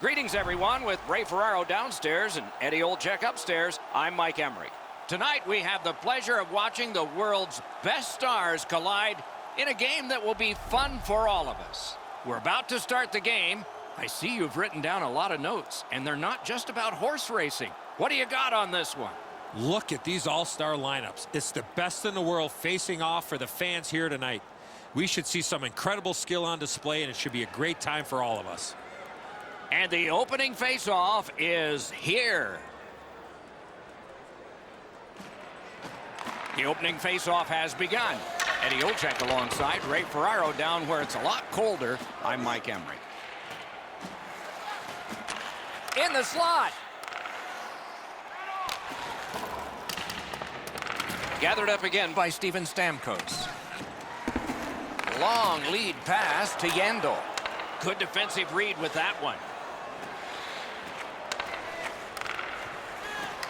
Greetings, everyone, with Ray Ferraro downstairs and Eddie Olczyk upstairs. I'm Mike Emmerich. Tonight, we have the pleasure of watching the world's best stars collide in a game that will be fun for all of us. We're about to start the game. I see you've written down a lot of notes, and they're not just about horse racing. What do you got on this one? Look at these all-star lineups. It's the best in the world facing off for the fans here tonight. We should see some incredible skill on display, and it should be a great time for all of us. And the opening face-off is here. The opening face-off has begun. Eddie Olczyk alongside Ray Ferraro down where it's a lot colder. I'm Mike Emmerich. In the slot. Gathered up again by Steven Stamkos. Long lead pass to Yandel. Good defensive read with that one.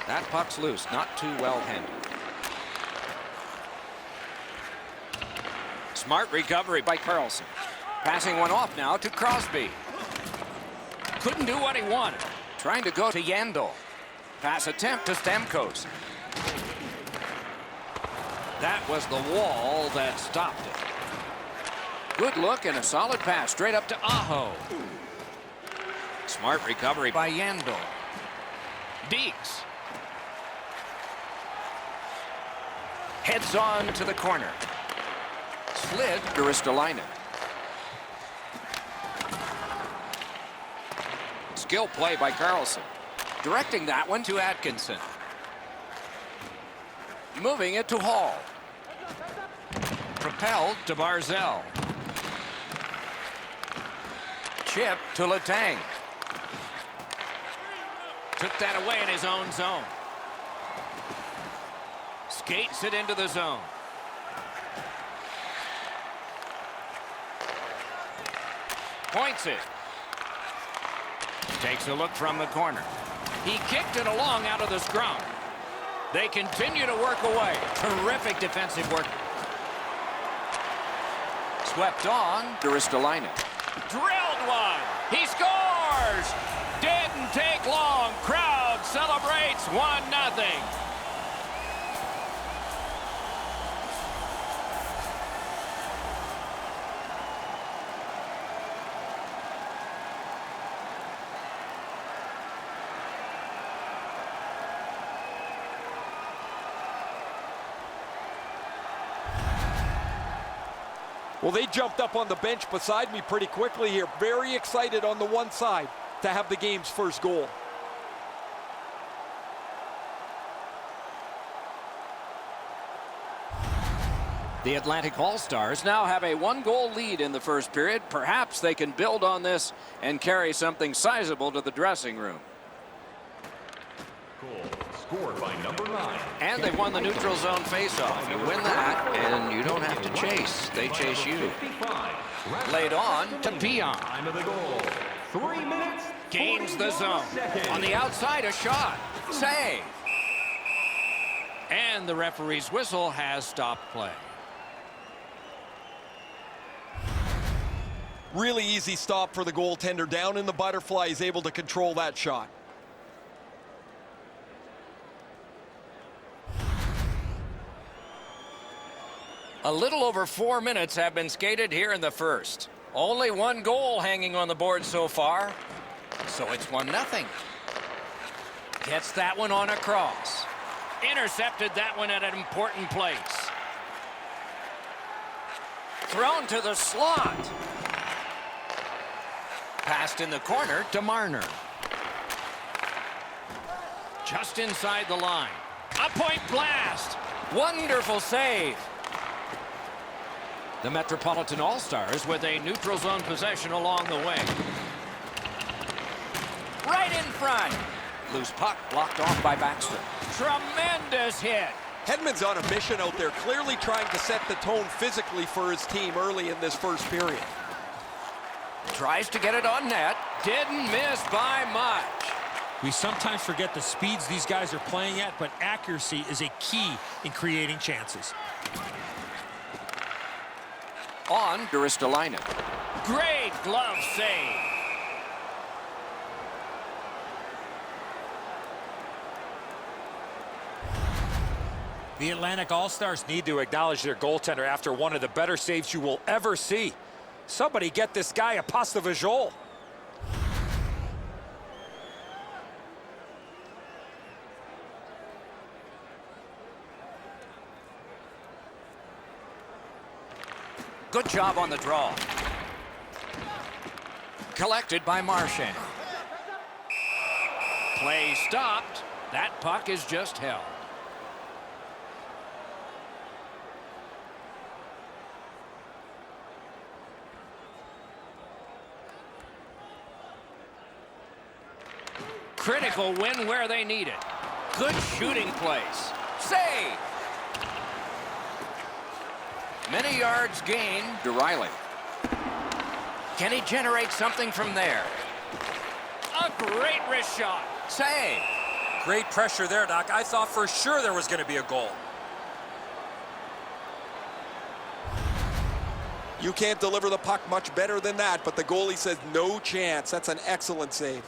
That puck's loose, not too well handled. Smart recovery by Carlson. Passing one off now to Crosby. Couldn't do what he wanted. Trying to go to Yandel. Pass attempt to Stamkos. That was the wall that stopped it. Good look and a solid pass straight up to Aho. Smart recovery by Yandel. Deeks. Heads on to the corner. Slid to Ristolainen. Skill play by Carlson. Directing that one to Atkinson. Moving it to Hall. Propelled to Barzell. Chip to Letang. Took that away in his own zone. Skates it into the zone. Points it. Takes a look from the corner. He kicked it along out of the scrum. They continue to work away. Terrific defensive work. Swept on to Ristolainen. Drilled one. He scores! Didn't take long. Crowd celebrates 1-0. Well, they jumped up on the bench beside me pretty quickly here. Very excited on the one side to have the game's first goal. The Atlantic All-Stars now have a 1-goal lead in the first period. Perhaps they can build on this and carry something sizable to the dressing room. Scored by number 9. And they won the neutral zone faceoff. You win that, and you don't have to chase. They chase you. Laid on to Pion. Time of the goal. 3 minutes. Gains the zone. On the outside, a shot. Save. And the referee's whistle has stopped play. Really easy stop for the goaltender. Down in the butterfly, he's able to control that shot. A little over 4 minutes have been skated here in the first. Only 1 goal hanging on the board so far. So it's 1-0. Gets that one on a cross. Intercepted that one at an important place. Thrown to the slot. Passed in the corner to Marner. Just inside the line. A point blast. Wonderful save. The Metropolitan All-Stars with a neutral zone possession along the way. Right in front. Loose puck blocked off by Baxter. Tremendous hit. Hedman's on a mission out there, clearly trying to set the tone physically for his team early in this first period. Tries to get it on net. Didn't miss by much. We sometimes forget the speeds these guys are playing at, but accuracy is a key in creating chances. On to Ristolainen. Great glove save. The Atlantic All-Stars need to acknowledge their goaltender after one of the better saves you will ever see. Somebody get this guy a pasta visual. Good job on the draw. Collected by Marchand. Play stopped. That puck is just held. Critical win where they need it. Good shooting place. Save. Many yards gained to Riley. Can he generate something from there? A great wrist shot. Save. Great pressure there, Doc. I thought for sure there was going to be a goal. You can't deliver the puck much better than that, but the goalie says no chance. That's an excellent save.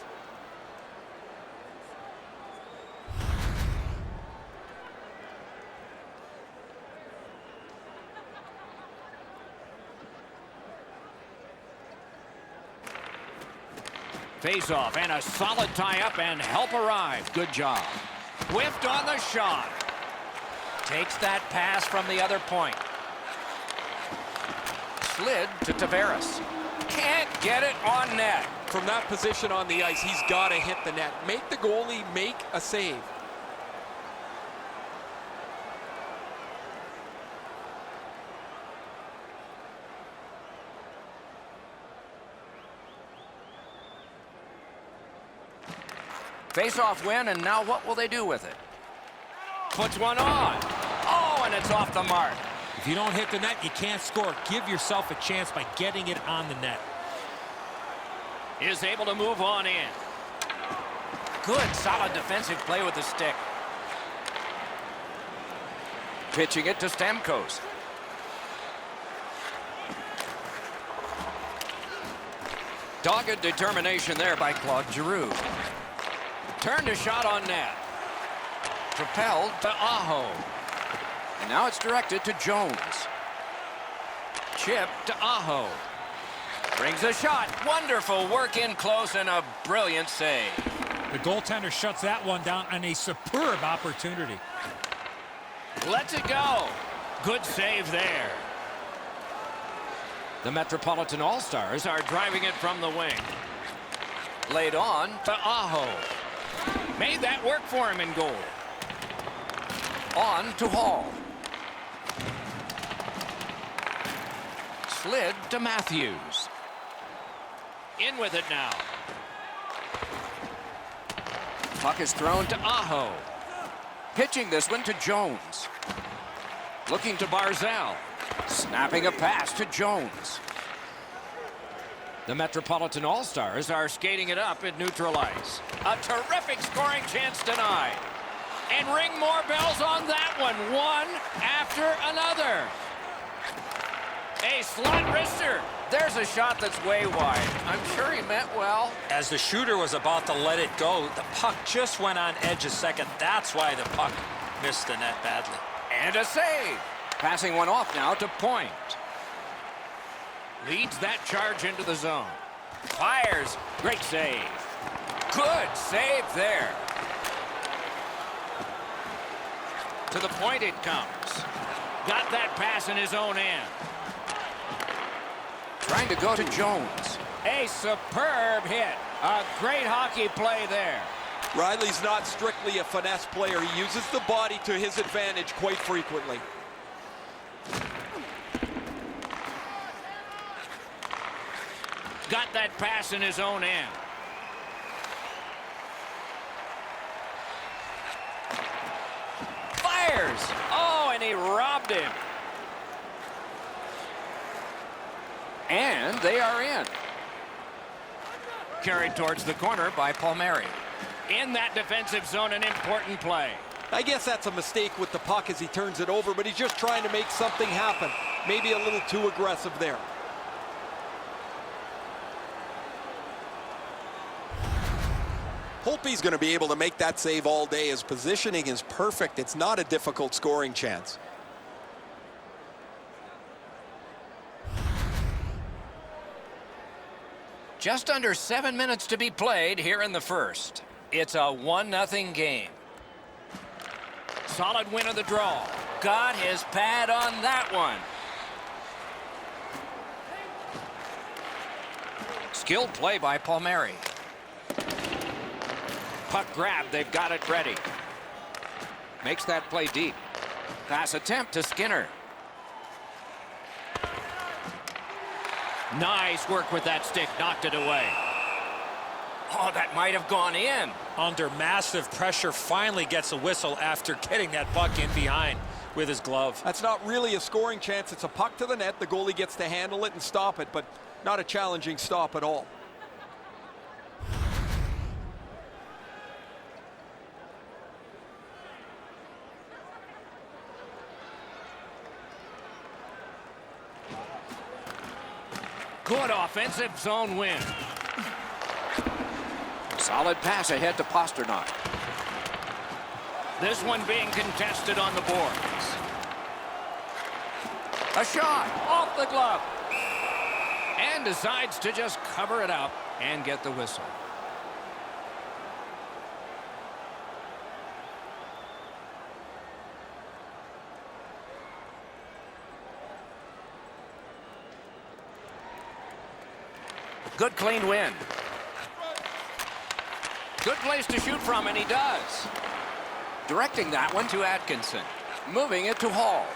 Face-off and a solid tie-up and help arrive. Good job. Whiffed on the shot. Takes that pass from the other point. Slid to Tavares. Can't get it on net. From that position on the ice, he's got to hit the net. Make the goalie make a save. Face-off win, and now what will they do with it? Puts one on. Oh, and it's off the mark. If you don't hit the net, you can't score. Give yourself a chance by getting it on the net. Is able to move on in. Good, solid defensive play with the stick. Pitching it to Stamkos. Dogged determination there by Claude Giroux. Turned a shot on net. Propelled to Aho. And now it's directed to Jones. Chip to Aho. Brings a shot. Wonderful work in close and a brilliant save. The goaltender shuts that one down on a superb opportunity. Lets it go. Good save there. The Metropolitan All-Stars are driving it from the wing. Laid on to Aho. Made that work for him in goal. On to Hall. Slid to Matthews. In with it now. Puck is thrown to Aho. Pitching this one to Jones. Looking to Barzal. Snapping a pass to Jones. The Metropolitan All-Stars are skating it up at neutral ice. A terrific scoring chance denied. And ring more bells on that one. One after another. A slot wrister. There's a shot that's way wide. I'm sure he meant well. As the shooter was about to let it go, the puck just went on edge a second. That's why the puck missed the net badly. And a save. Passing one off now to Point. Leads that charge into the zone. Fires. Great save. Good save there. To the point it comes. Got that pass in his own end. Trying to go to Jones. A superb hit. A great hockey play there. Riley's not strictly a finesse player. He uses the body to his advantage quite frequently. Got that pass in his own end. Fires. Oh, and he robbed him. And they are in. Carried towards the corner by Palmieri. In that defensive zone, an important play. I guess that's a mistake with the puck as he turns it over, but he's just trying to make something happen. Maybe a little too aggressive there. Holtby's going to be able to make that save all day. His positioning is perfect. It's not a difficult scoring chance. Just under 7 minutes to be played here in the first. It's a 1-0 game. Solid win of the draw. Got his pad on that one. Skilled play by Palmieri. Puck grab, they've got it ready. Makes that play deep. Pass attempt to Skinner. Nice work with that stick, knocked it away. Oh, that might have gone in. Under massive pressure, finally gets a whistle after getting that puck in behind with his glove. That's not really a scoring chance. It's a puck to the net. The goalie gets to handle it and stop it, but not a challenging stop at all. Good offensive zone win. Solid pass ahead to Pasternak. This one being contested on the boards. A shot off the glove. And decides to just cover it up and get the whistle. Good clean win. Good place to shoot from, and he does. Directing that one to Atkinson. Moving it to Hall.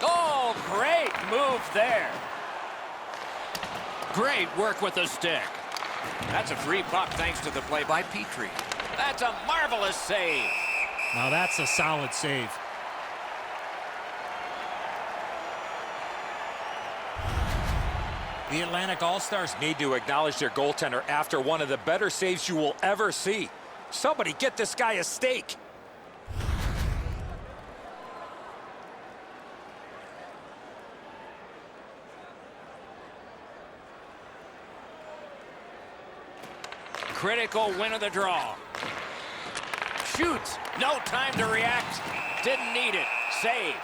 Oh, great move there. Great work with the stick. That's a free puck thanks to the play by Petrie. That's a marvelous save. Now that's a solid save. The Atlantic All-Stars need to acknowledge their goaltender after one of the better saves you will ever see. Somebody get this guy a steak. Critical win of the draw. Shoots. No time to react. Didn't need it. Save.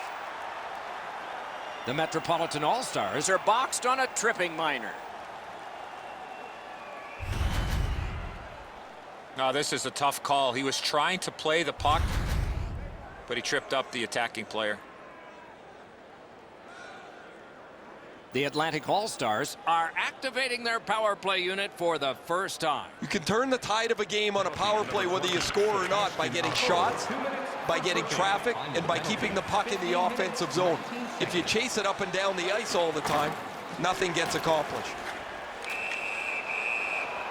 The Metropolitan All-Stars are boxed on a tripping minor. No, this is a tough call. He was trying to play the puck, but he tripped up the attacking player. The Atlantic All-Stars are activating their power play unit for the first time. You can turn the tide of a game on a power play whether you score or not by getting shots, by getting traffic, and by keeping the puck in the offensive zone. If you chase it up and down the ice all the time, nothing gets accomplished.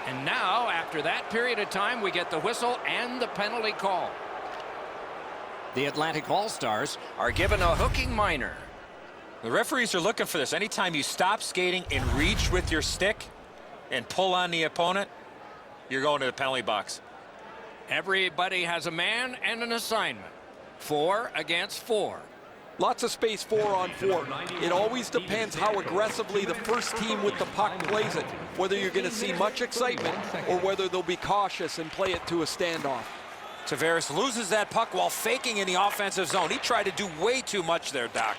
And now, after that period of time, we get the whistle and the penalty call. The Atlantic All-Stars are given a hooking minor. The referees are looking for this. Anytime you stop skating and reach with your stick and pull on the opponent, you're going to the penalty box. Everybody has a man and an assignment. 4 against 4. Lots of space 4-on-4. It always depends how aggressively the first team with the puck plays it, whether you're going to see much excitement or whether they'll be cautious and play it to a standoff. Tavares loses that puck while faking in the offensive zone. He tried to do way too much there, Doc.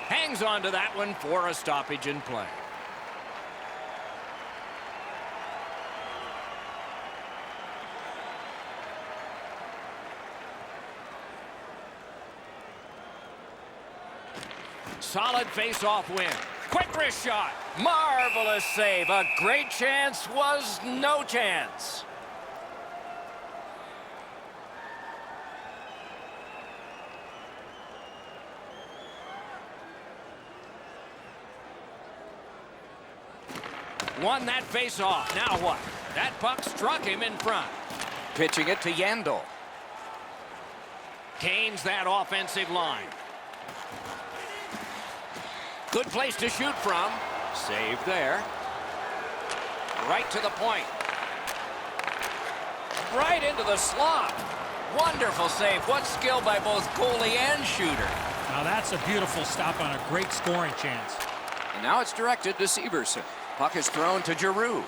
Hangs on to that one for a stoppage in play. Solid face-off win. Quick wrist shot. Marvelous save. A great chance was no chance. Won that face-off. Now what? That puck struck him in front. Pitching it to Yandel. Gains that offensive line. Good place to shoot from. Save there. Right to the point. Right into the slot. Wonderful save. What skill by both goalie and shooter. Now that's a beautiful stop on a great scoring chance. And now it's directed to Severson. Puck is thrown to Giroux.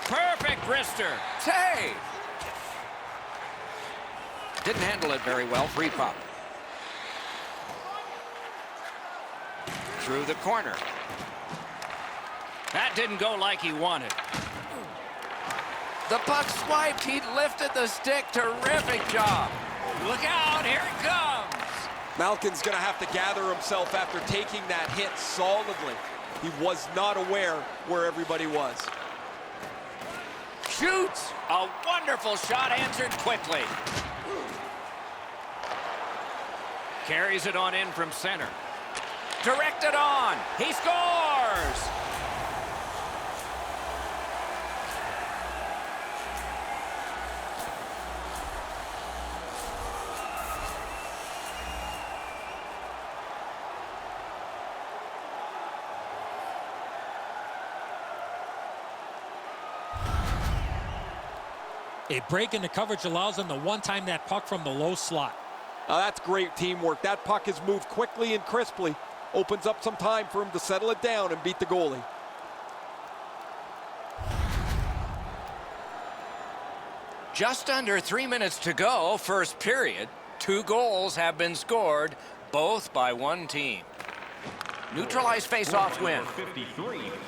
Perfect wrister. Save. Didn't handle it very well. Free puck. Through the corner. That didn't go like he wanted. The puck swiped. He lifted the stick. Terrific job. Look out. Here it comes. Malkin's going to have to gather himself after taking that hit solidly. He was not aware where everybody was. Shoots. A wonderful shot answered quickly. Carries it on in from center. Directed on. He scores. A break in the coverage allows them to one-time that puck from the low slot. Now that's great teamwork. That puck is moved quickly and crisply. Opens up some time for him to settle it down and beat the goalie. Just under 3 minutes to go, first period. 2 goals have been scored, both by one team. Neutralized face-off win.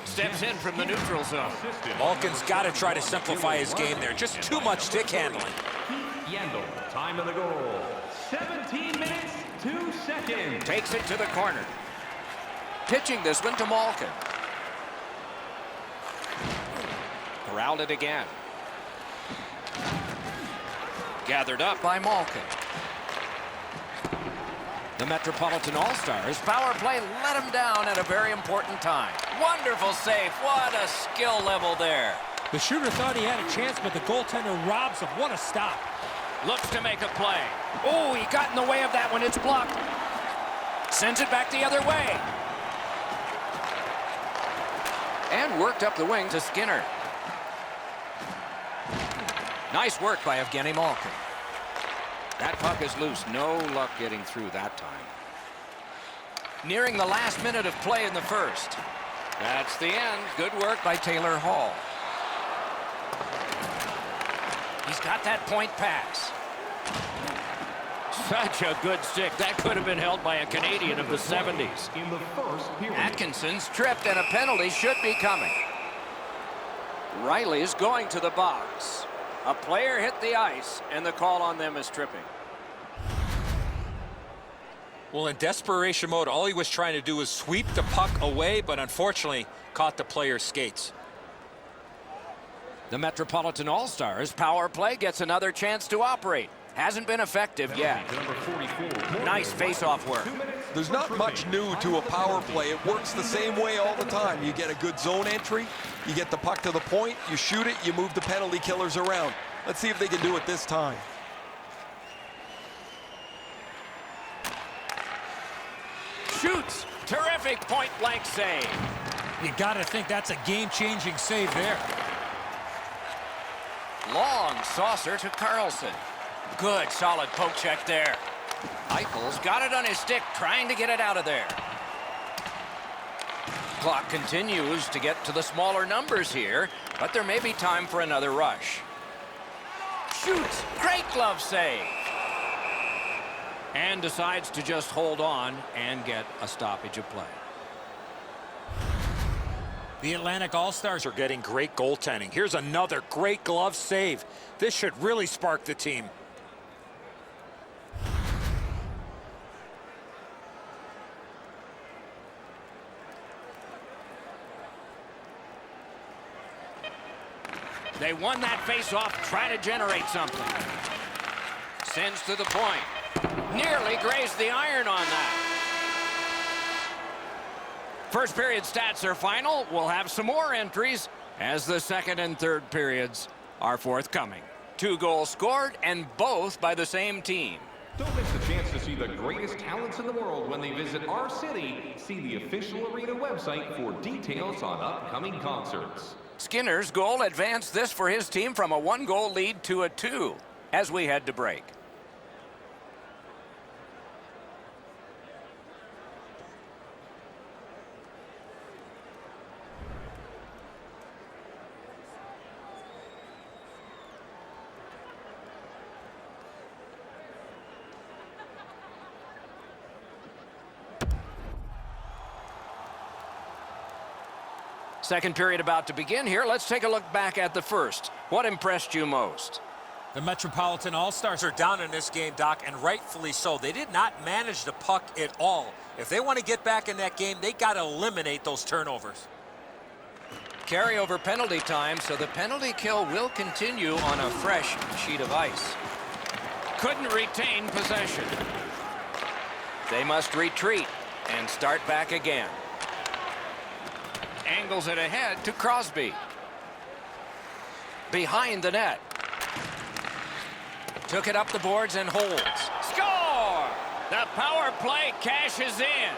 Steps in from the neutral zone. Malkin's got to try to simplify his game there. Just too much stick handling. Yandel, time of the goal. 17 minutes, 2 seconds. Takes it to the corner. Pitching this one to Malkin. Corralled it again. Gathered up by Malkin. The Metropolitan All-Stars power play let him down at a very important time. Wonderful save. What a skill level there. The shooter thought he had a chance, but the goaltender robs him. What a stop. Looks to make a play. Oh, he got in the way of that one. It's blocked. Sends it back the other way. And worked up the wing to Skinner. Nice work by Evgeny Malkin. That puck is loose. No luck getting through that time. Nearing the last minute of play in the first. That's the end. Good work by Taylor Hall. He's got that point pass. Such a good stick. That could have been held by a Canadian of the 70s. In the first period. Atkinson's tripped and a penalty should be coming. Riley's going to the box. A player hit the ice, and the call on them is tripping. Well, in desperation mode, all he was trying to do was sweep the puck away, but unfortunately caught the player's skates. The Metropolitan All-Stars power play gets another chance to operate. Hasn't been effective yet. Nice face-off work. There's not much new to a power play. It works the same way all the time. You get a good zone entry, you get the puck to the point, you shoot it, you move the penalty killers around. Let's see if they can do it this time. Shoots. Terrific point-blank save. You got to think that's a game-changing save there. Long saucer to Carlson. Good, solid poke check there. Eichel's got it on his stick, trying to get it out of there. Clock continues to get to the smaller numbers here, but there may be time for another rush. Shoots. Great glove save. And decides to just hold on and get a stoppage of play. The Atlantic All-Stars Are getting great goaltending. Here's another great glove save. This should really spark the team. They won that face-off, trying to generate something. Sends to the point. Nearly grazed the iron on that. First period stats are final. We'll have some more entries as the second and third periods are forthcoming. 2 goals scored, and both by the same team. Don't miss the chance to see the greatest talents in the world when they visit our city. See the official arena website for details on upcoming concerts. Skinner's goal advanced this for his team from a 1-goal lead to a 2 as we head to break. Second period about to begin here. Let's take a look back at the first. What impressed you most? The Metropolitan All-Stars are down in this game, Doc, and rightfully so. They did not manage the puck at all. If they want to get back in that game, they got to eliminate those turnovers. Carryover penalty time, so the penalty kill will continue on a fresh sheet of ice. Couldn't retain possession. They must retreat and start back again. Angles it ahead to Crosby. Behind the net. Took it up the boards and holds. Score! The power play cashes in.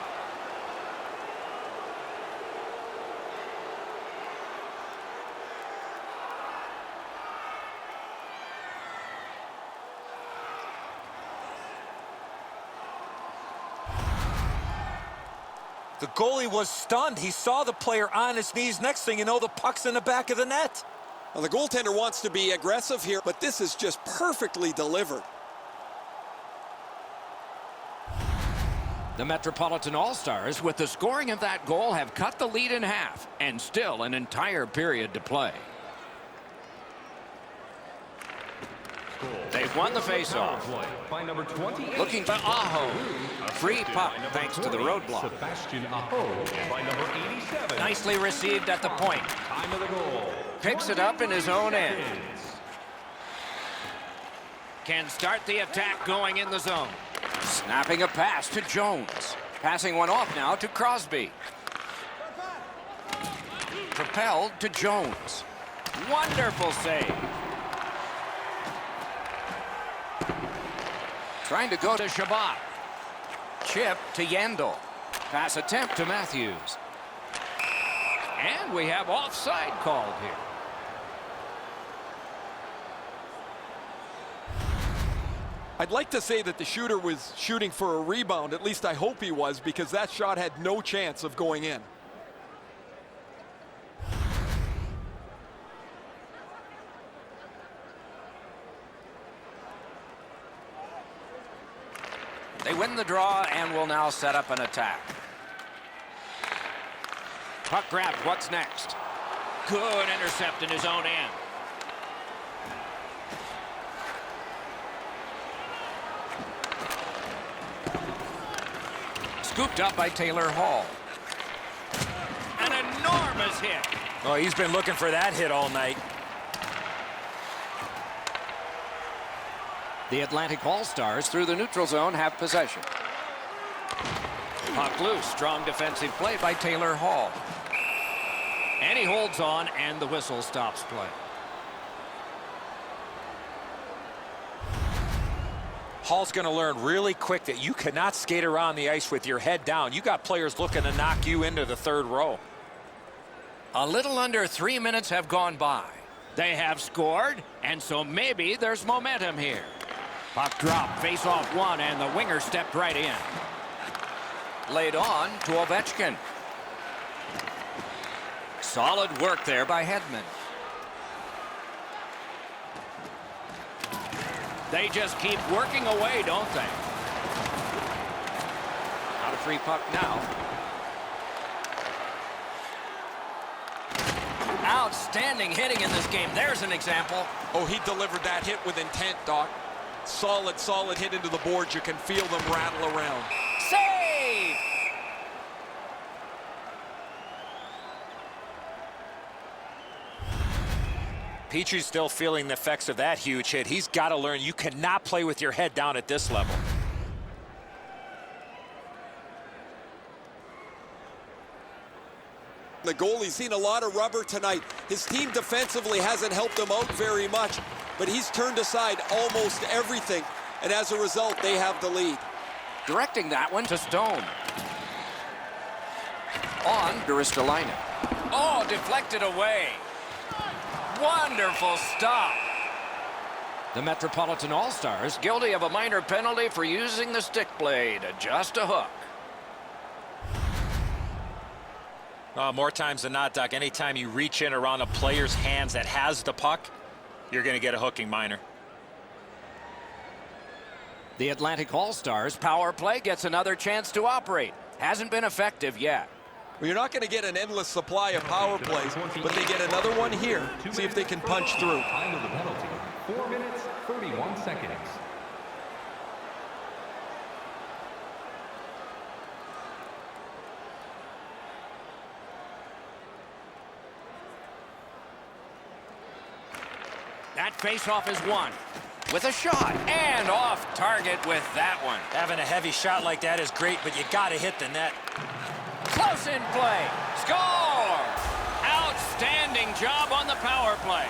The goalie was stunned. He saw the player on his knees. Next thing you know, the puck's in the back of the net. Well, the goaltender wants to be aggressive here, but this is just perfectly delivered. The Metropolitan All-Stars, with the scoring of that goal, have cut the lead in half, and still an entire period to play. They've won the faceoff. By number 28. Looking for Aho. Free puck thanks to the roadblock. Sebastian Aho by number 87. Nicely received at the point. Time of the goal. Picks it up in his own end. Can start the attack going in the zone. Snapping a pass to Jones. Passing one off now to Crosby. Propelled to Jones. Wonderful save. Trying to go to Shabbat. Chip to Yandel. Pass attempt to Matthews. And we have offside called here. I'd like to say that the shooter was shooting for a rebound. At least I hope he was, because that shot had no chance of going in. They win the draw and will now set up an attack. Puck grab, what's next? Good intercept in his own end. Scooped up by Taylor Hall. An enormous hit. Oh, he's been looking for that hit all night. The Atlantic All-Stars through the neutral zone have possession. Puck loose. Strong defensive play by Taylor Hall. And he holds on, and the whistle stops play. Hall's going to learn really quick that you cannot skate around the ice with your head down. You got players looking to knock you into the third row. A little under 3 minutes have gone by. They have scored, and so maybe there's momentum here. Puck drop, face off one, and the winger stepped right in. Laid on to Ovechkin. Solid work there by Hedman. They just keep working away, don't they? Out of free puck now. Outstanding hitting in this game. There's an example. Oh, he delivered that hit with intent, Doc. Solid, solid hit into the boards. You can feel them rattle around. Save! Petrie's still feeling the effects of that huge hit. He's got to learn you cannot play with your head down at this level. The goalie's seen a lot of rubber tonight. His team defensively hasn't helped him out very much, but he's turned aside almost everything, and as a result, they have the lead. Directing that one to Stone. On to Ristolainen. Oh, deflected away. Wonderful stop. The Metropolitan All-Stars guilty of a minor penalty for using the stick blade. Just a hook. More times than not, Doc, anytime you reach in around a player's hands that has the puck, you're going to get a hooking minor. The Atlantic All-Stars power play gets another chance to operate. Hasn't been effective yet. Well, you're not going to get an endless supply of power plays, but they get another one here. See if they can punch through. Time of the penalty, 4 minutes, 31 seconds. That faceoff is won with a shot and off target with that one. Having a heavy shot like that is great, but you got to hit the net. Close in play. Score! Outstanding job on the power play.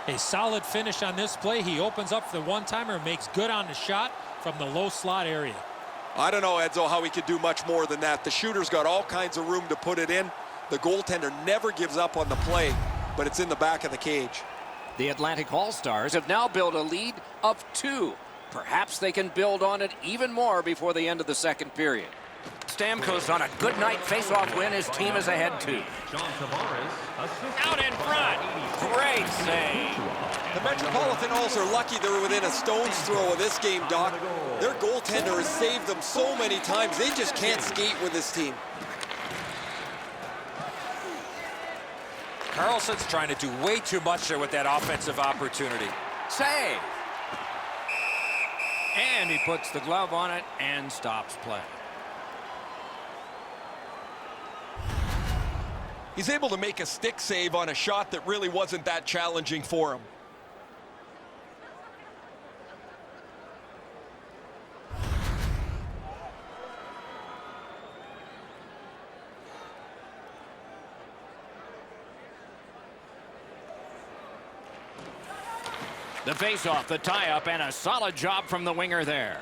A solid finish on this play. He opens up the one-timer and makes good on the shot from the low slot area. I don't know, Edzo, how he could do much more than that. The shooter's got all kinds of room to put it in. The goaltender never gives up on the play, but it's in the back of the cage. The Atlantic All-Stars have now built a lead of 2. Perhaps they can build on it even more before the end of the second period. Stamkos on a good night face-off win. His team is ahead 2. Out in front. Great save. The Metropolitan-Alls are lucky they're within a stone's throw of this game, Doc. Their goaltender has saved them so many times. They just can't skate with this team. Carlson's trying to do way too much there with that offensive opportunity. Save. And he puts the glove on it and stops play. He's able to make a stick save on a shot that really wasn't that challenging for him. The face-off, the tie-up, and a solid job from the winger there.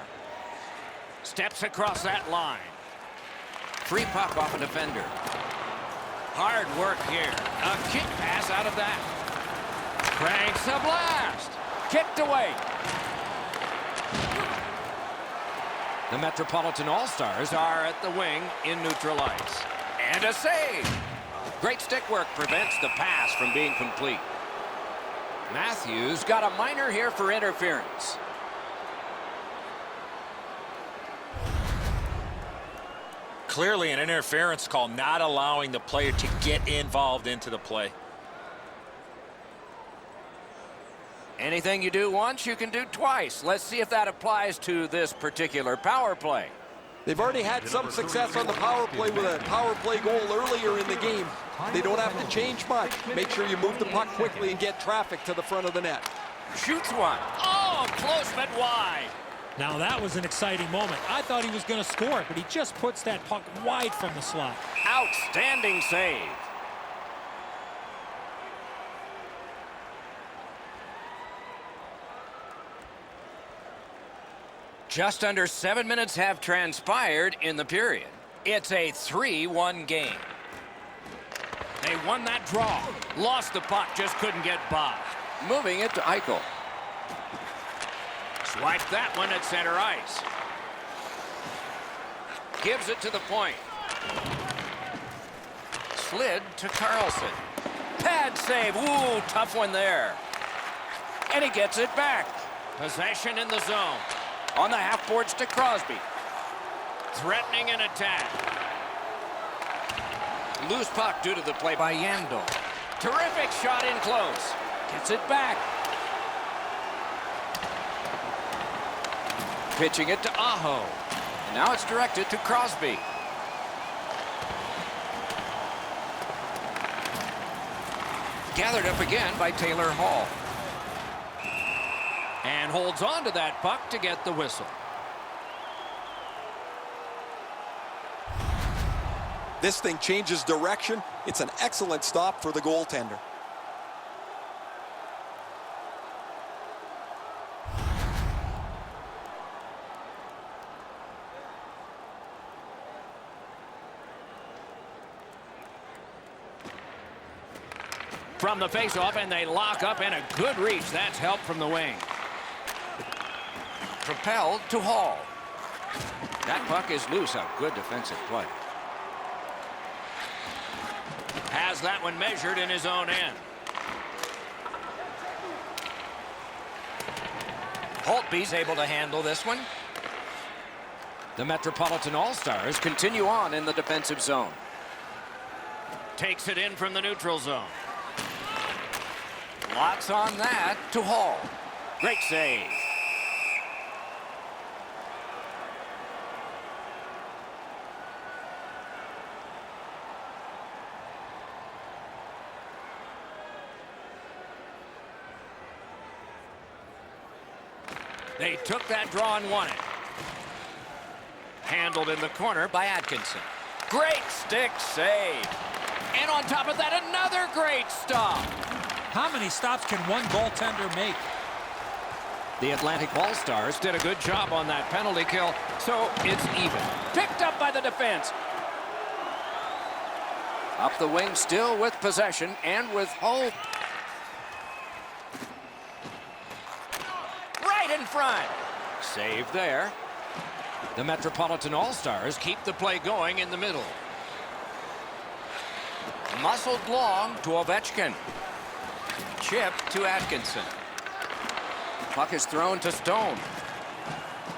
Steps across that line. Free puck off a defender. Hard work here. A kick pass out of that. Cranks a blast. Kicked away. The Metropolitan All-Stars are at the wing in neutral ice. And a save. Great stick work prevents the pass from being complete. Matthews got a minor here for interference. Clearly an interference call, not allowing the player to get involved into the play. Anything you do once, you can do twice. Let's see if that applies to this particular power play. They've already had some success on the power play with a power play goal earlier in the game. They don't have to change much. Make sure you move the puck quickly and get traffic to the front of the net. Shoots one. Oh, close but wide. Now that was an exciting moment. I thought he was going to score, but he just puts that puck wide from the slot. Outstanding save. Just under 7 minutes have transpired in the period. It's a 3-1 game. They won that draw. Lost the puck, just couldn't get by. Moving it to Eichel. Swiped that one at center ice. Gives it to the point. Slid to Carlson. Pad save. Ooh, tough one there. And he gets it back. Possession in the zone. On the half boards to Crosby. Threatening an attack. Loose puck due to the play by Yandel. Terrific shot in close. Gets it back. Pitching it to Aho. And now it's directed to Crosby. Gathered up again by Taylor Hall. And holds on to that puck to get the whistle. This thing changes direction. It's an excellent stop for the goaltender. From the faceoff, and they lock up, and a good reach. That's help from the wing. Propelled to Hall. That puck is loose. A good defensive play. Has that one measured in his own end. Holtby's able to handle this one. The Metropolitan All-Stars continue on in the defensive zone. Takes it in from the neutral zone. Lots on that to Hall. Great save. They took that draw and won it. Handled in the corner by Atkinson. Great stick save. And on top of that, another great stop. How many stops can one goaltender make? The Atlantic All-Stars did a good job on that penalty kill, so it's even. Picked up by the defense. Up the wing, still with possession and with hope. Right in front. Save there. The Metropolitan All-Stars keep the play going in the middle. Muscled long to Ovechkin. Chip to Atkinson. Puck is thrown to Stone.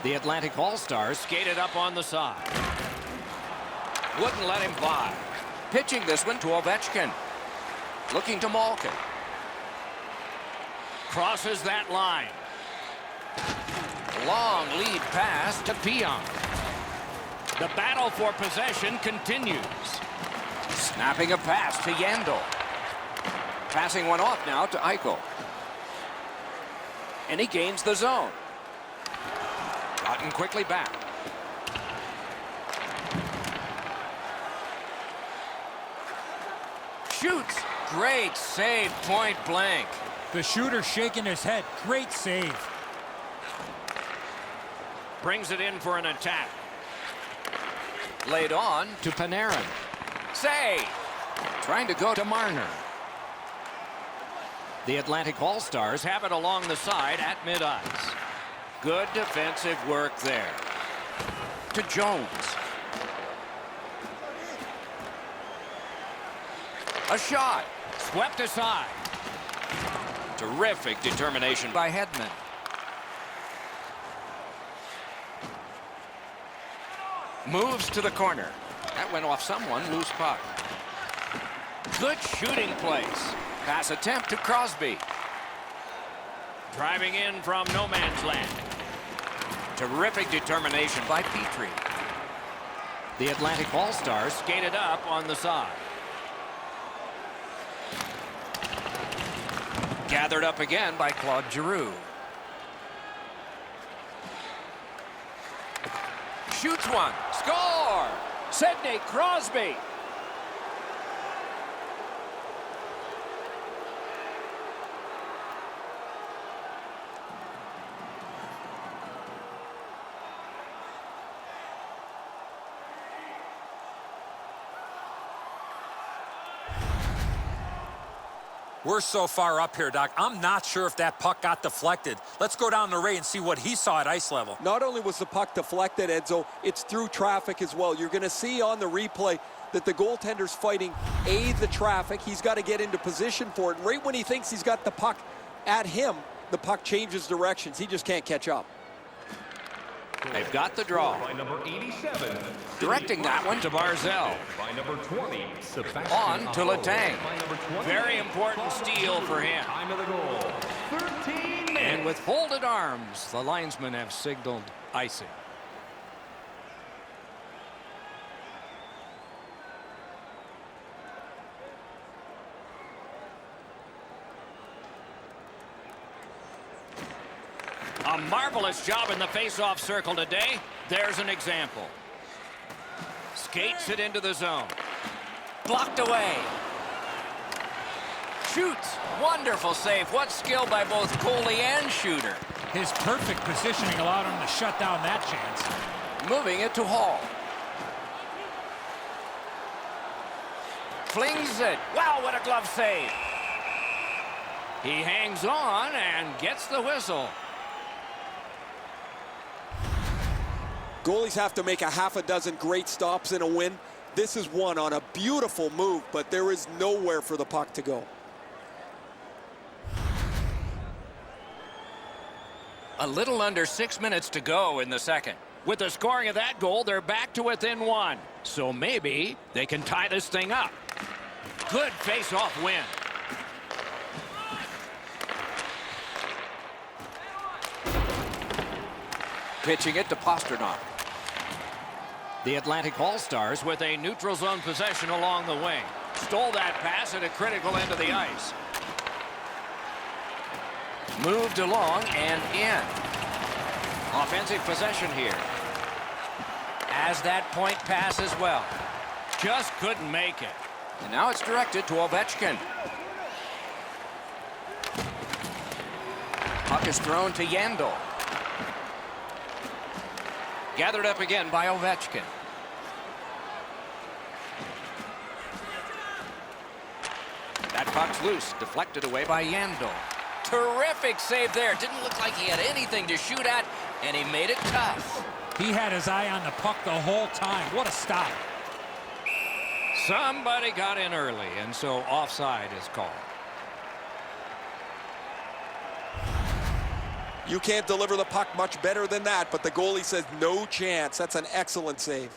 The Atlantic All-Stars skated up on the side. Wouldn't let him by. Pitching this one to Ovechkin. Looking to Malkin. Crosses that line. Long lead pass to Pion. The battle for possession continues. Snapping a pass to Yandel. Passing one off now to Eichel. And he gains the zone. Gotten quickly back. Shoots. Great save, point blank. The shooter shaking his head. Great save. Brings it in for an attack. Laid on to Panarin. Save. Trying to go to Marner. The Atlantic All-Stars have it along the side at mid-ice. Good defensive work there. To Jones. A shot. Swept aside. Terrific determination by Hedman. Moves to the corner. That went off someone. Loose puck. Good shooting place. Pass attempt to Crosby. Driving in from no man's land. Terrific determination by Petrie. The Atlantic All-Stars skated up on the side. Gathered up again by Claude Giroux. Shoots one. Score! Sidney Crosby. We're so far up here, Doc. I'm not sure if that puck got deflected. Let's go down to Ray and see what he saw at ice level. Not only was the puck deflected, Edzo, it's through traffic as well. You're going to see on the replay that the goaltender's fighting the traffic. He's got to get into position for it. And right when he thinks he's got the puck at him, the puck changes directions. He just can't catch up. They've got the draw. By number 87. Directing that one to Barzell. By number 20. On to Letang. By number 20. Very important steal for him. Time of the goal. 13 minutes. And with folded arms, the linesmen have signaled icing. A marvelous job in the face-off circle today. There's an example. Skates it into the zone. Blocked away. Shoots. Wonderful save. What skill by both goalie and shooter. His perfect positioning allowed him to shut down that chance. Moving it to Hall. Flings it. Wow, what a glove save. He hangs on and gets the whistle. Goalies have to make a half a dozen great stops in a win. This is one on a beautiful move, but there is nowhere for the puck to go. A little under 6 minutes to go in the second. With the scoring of that goal, they're back to within one. So maybe they can tie this thing up. Good face-off win. Pitching it to Pasternak. The Atlantic All-Stars with a neutral zone possession along the wing. Stole that pass at a critical end of the ice. Moved along and in. Offensive possession here. As that point pass as well. Just couldn't make it. And now it's directed to Ovechkin. Puck is thrown to Yandel. Gathered up again by Ovechkin. That puck's loose, deflected away by Yandel. Terrific save there. Didn't look like he had anything to shoot at, and he made it tough. He had his eye on the puck the whole time. What a stop. Somebody got in early, and so offside is called. You can't deliver the puck much better than that, but the goalie says no chance. That's an excellent save.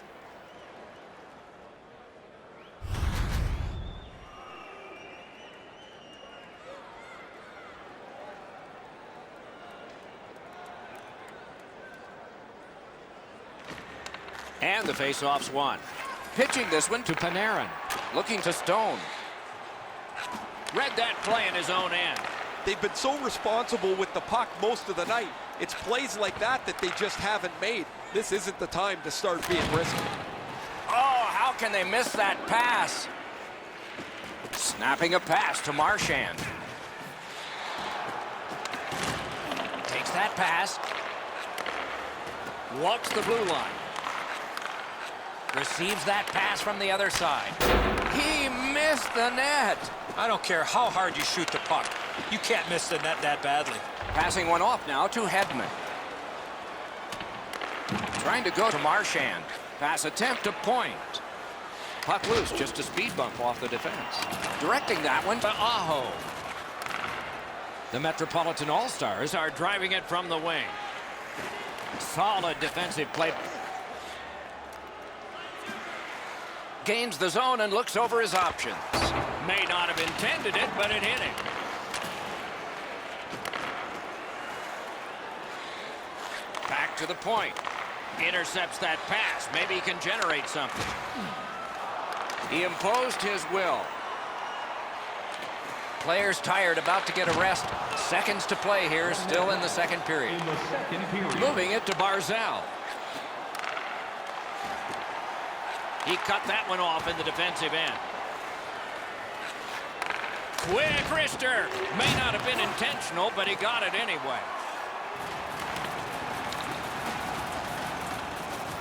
And the faceoff's won. Pitching this one to Panarin. Looking to Stone. Read that play in his own end. They've been so responsible with the puck most of the night. It's plays like that that they just haven't made. This isn't the time to start being risky. Oh, how can they miss that pass? Snapping a pass to Marchand. Takes that pass. Walks the blue line. Receives that pass from the other side. He missed the net. I don't care how hard you shoot the puck. You can't miss the net that badly. Passing one off now to Hedman. Trying to go to Marchand. Pass attempt to Point. Puck loose, just a speed bump off the defense. Directing that one to Aho. The Metropolitan All-Stars are driving it from the wing. Solid defensive play. Gains the zone and looks over his options. May not have intended it, but it hit him. Back to the point. Intercepts that pass. Maybe he can generate something. He imposed his will. Players tired, about to get a rest. Seconds to play here, still in the second period. Moving it to Barzal. He cut that one off in the defensive end. Quick wrister. May not have been intentional, but he got it anyway.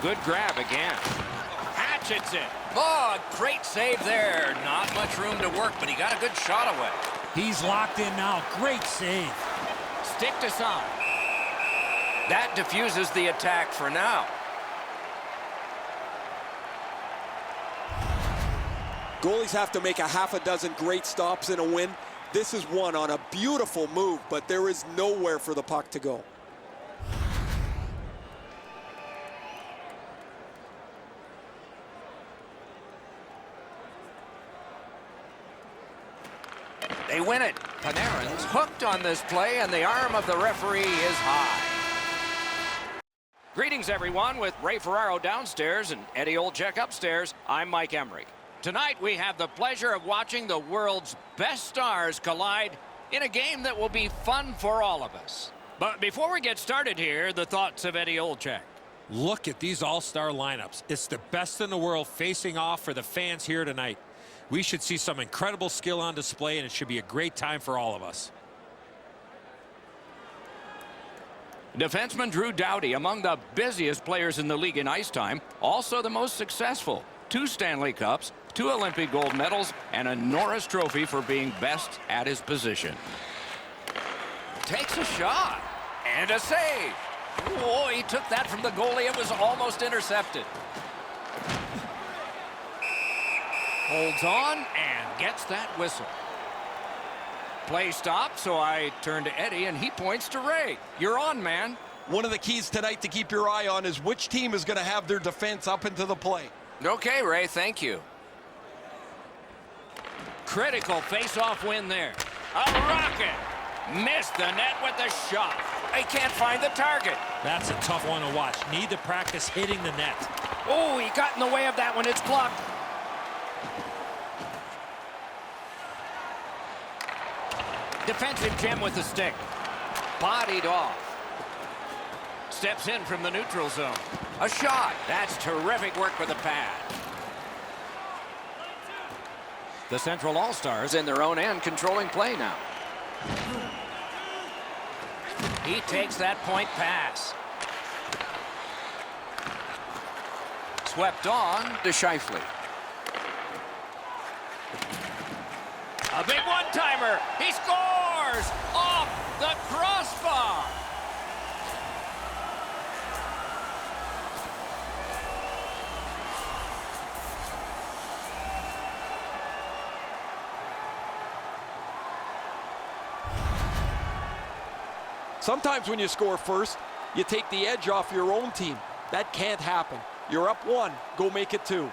Good grab again. Hatchets it. Oh, great save there. Not much room to work, but he got a good shot away. He's locked in now. Great save. Stick to some. That diffuses the attack for now. Goalies have to make a half a dozen great stops in a win. This is one on a beautiful move, but there is nowhere for the puck to go. They win it. Panarin's hooked on this play, and the arm of the referee is high. Greetings, everyone, with Ray Ferraro downstairs and Eddie Olczyk upstairs. I'm Mike Emmerich. Tonight, we have the pleasure of watching the world's best stars collide in a game that will be fun for all of us. But before we get started here, the thoughts of Eddie Olczyk. Look at these all-star lineups. It's the best in the world facing off for the fans here tonight. We should see some incredible skill on display, and it should be a great time for all of us. Defenseman Drew Doughty, among the busiest players in the league in ice time, also the most successful. 2 Stanley Cups, 2 Olympic gold medals, and a Norris Trophy for being best at his position. Takes a shot and a save. Oh, he took that from the goalie. It was almost intercepted. Holds on and gets that whistle. Play stop, so I turn to Eddie, and he points to Ray. You're on, man. One of the keys tonight to keep your eye on is which team is going to have their defense up into the play. Okay, Ray, thank you. Critical face-off win there. A rocket. Missed the net with the shot. They can't find the target. That's a tough one to watch. Need to practice hitting the net. Oh, he got in the way of that one. It's blocked. Defensive gem with the stick. Bodied off. Steps in from the neutral zone. A shot. That's terrific work with the pad. The Central All-Stars in their own end controlling play now. He takes that point pass. Swept on to Scheifele. A big one-timer. He scores off the crossbar. Sometimes when you score first, you take the edge off your own team. That can't happen. You're up 1, go make it 2.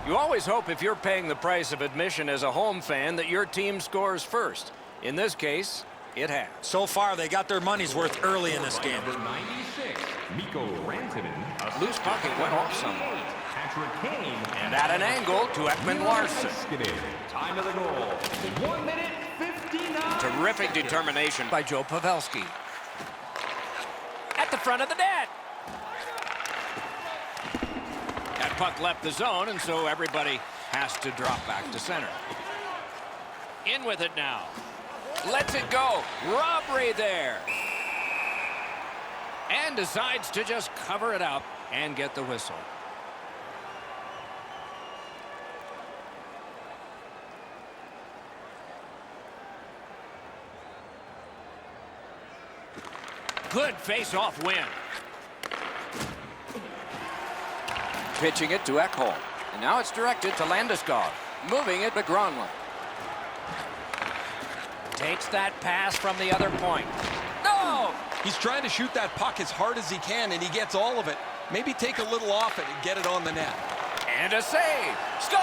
You always hope if you're paying the price of admission as a home fan that your team scores first. In this case, it has. So far, they got their money's worth early in this game. Number 96, Mikko Rantanen. Loose puck, it went off somewhat. Patrick Kane. And at an angle to Ekman Larson. Time of the goal, 1 minute 59. Terrific determination by Joe Pavelski. At the front of the net. That puck left the zone, and so everybody has to drop back to center. In with it now. Lets it go. Robbery there. And decides to just cover it up and get the whistle. Good face-off win. Pitching it to Ekholm. And now it's directed to Landeskog. Moving it to Gronlund. Takes that pass from the other point. No! He's trying to shoot that puck as hard as he can, and he gets all of it. Maybe take a little off it and get it on the net. And a save. Score!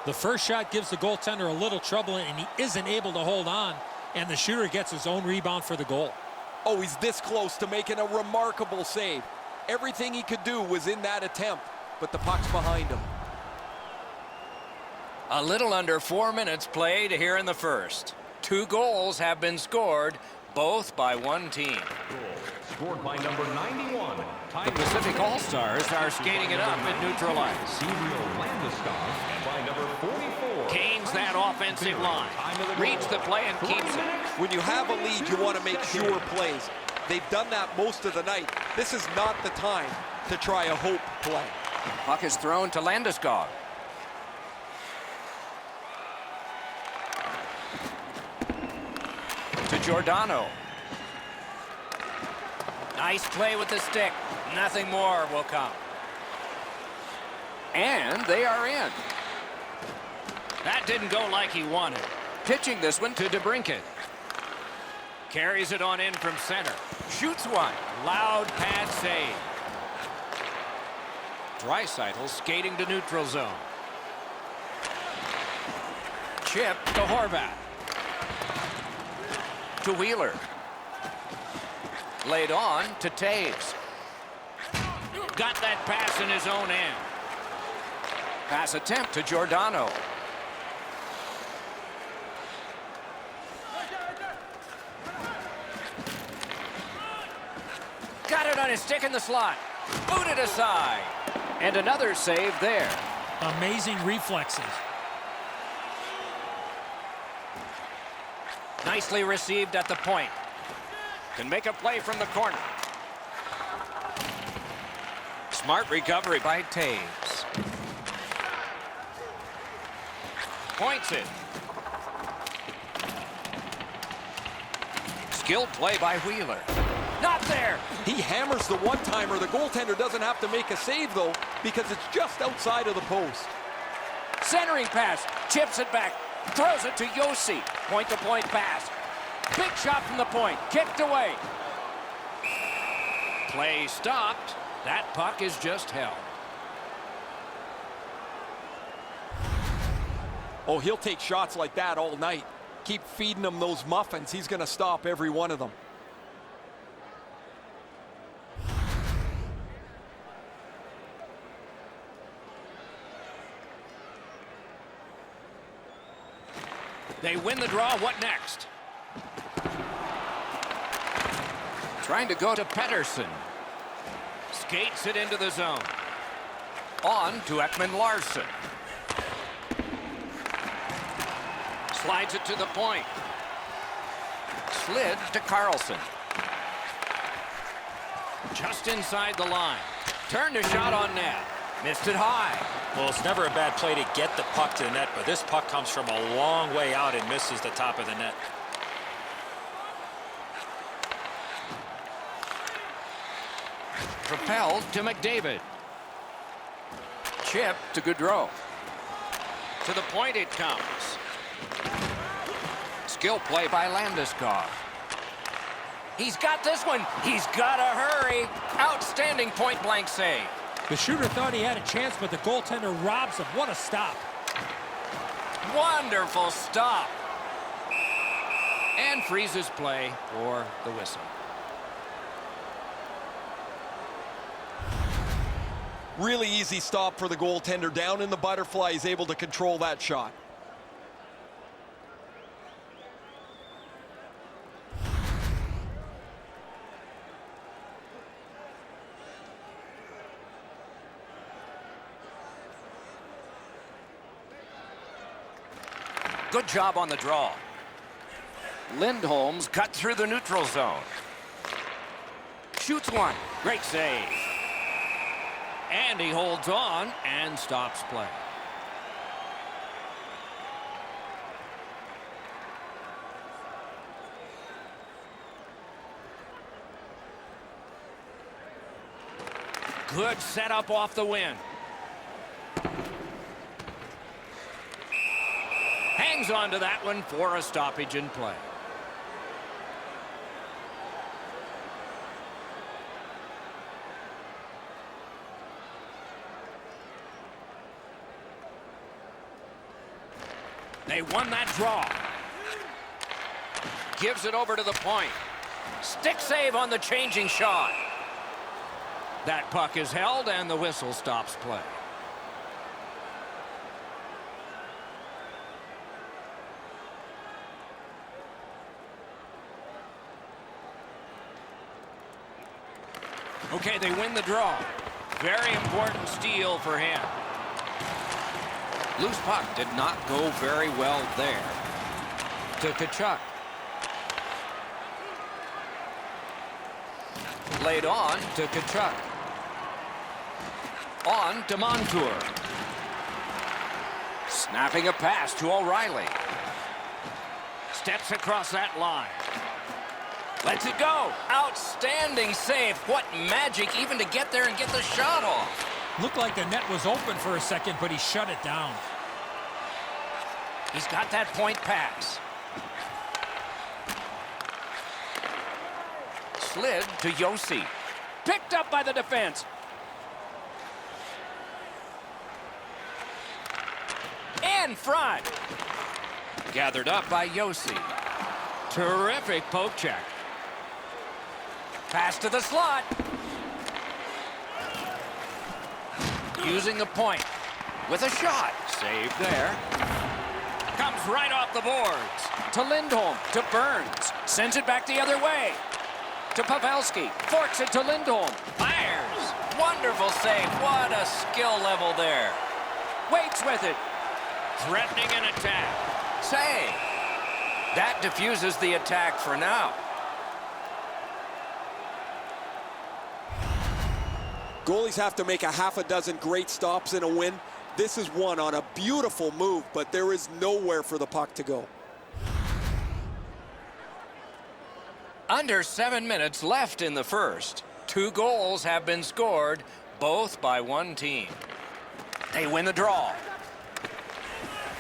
The first shot gives the goaltender a little trouble, and he isn't able to hold on, and the shooter gets his own rebound for the goal. Oh, he's this close to making a remarkable save. Everything he could do was in that attempt, but the puck's behind him. A little under 4 minutes played here in the first. 2 goals have been scored, both by one team. Scored by number 91. The Pacific All-Stars are skating it up at neutral ice. Landeskog, and by number 44. Gains that offensive line. Reads the play and keeps it. When you have a lead, you want to make sure plays. They've done that most of the night. This is not the time to try a hope play. Puck is thrown to Landeskog. To Giordano. Nice play with the stick. Nothing more will come. And they are in. That didn't go like he wanted. Pitching this one to DeBrincat. Carries it on in from center. Shoots one. Loud pad save. Draisaitl skating to neutral zone. Chip to Horvat. To Wheeler. Laid on to Taves. Got that pass in his own end. Pass attempt to Giordano. Got it on his stick in the slot. Booted aside. And another save there. Amazing reflexes. Nicely received at the point. Can make a play from the corner. Smart recovery by Taves. Points it. Skilled play by Wheeler. Not there. He hammers the one-timer. The goaltender doesn't have to make a save, though, because it's just outside of the post. Centering pass. Chips it back. Throws it to Yossi. Point-to-point pass. Big shot from the point. Kicked away. Play stopped. That puck is just held. Oh, he'll take shots like that all night. Keep feeding him those muffins. He's going to stop every one of them. They win the draw. What next? Trying to go to Pettersson. Skates it into the zone. On to Ekman-Larsson. Slides it to the point. Slid to Carlson. Just inside the line. Turned a shot on net. Missed it high. Well, it's never a bad play to get the puck to the net, but this puck comes from a long way out and misses the top of the net. Propelled to McDavid. Chip to Gaudreau. To the point it comes. Skill play by Landeskog. He's got this one. He's got to hurry. Outstanding point-blank save. The shooter thought he had a chance, but the goaltender robs him. What a stop. Wonderful stop. And freezes play for the whistle. Really easy stop for the goaltender. Down in the butterfly, he's able to control that shot. Good job on the draw. Lindholm's cut through the neutral zone. Shoots one. Great save. And he holds on and stops play. Good setup off the win. Hangs on to that one for a stoppage in play. They won that draw. Gives it over to the point. Stick save on the changing shot. That puck is held and the whistle stops play. Okay, they win the draw. Very important steal for him. Loose puck did not go very well there. To Tkachuk. Laid on to Tkachuk. On to Montour. Snapping a pass to O'Reilly. Steps across that line. Lets it go. Outstanding save. What magic even to get there and get the shot off. Looked like the net was open for a second, but he shut it down. He's got that point pass. Slid to Yossi. Picked up by the defense. In front. Gathered up by Yossi. Terrific poke check. Pass to the slot. Using the point with a shot. Save there. Comes right off the boards. To Lindholm. To Burns. Sends it back the other way. To Pavelski. Forks it to Lindholm. Fires. Wonderful save. What a skill level there. Sticks with it. Threatening an attack. Save. That diffuses the attack for now. Goalies have to make a half a dozen great stops in a win. This is one on a beautiful move, but there is nowhere for the puck to go. Under 7 minutes left in the first. 2 goals have been scored, both by one team. They win the draw.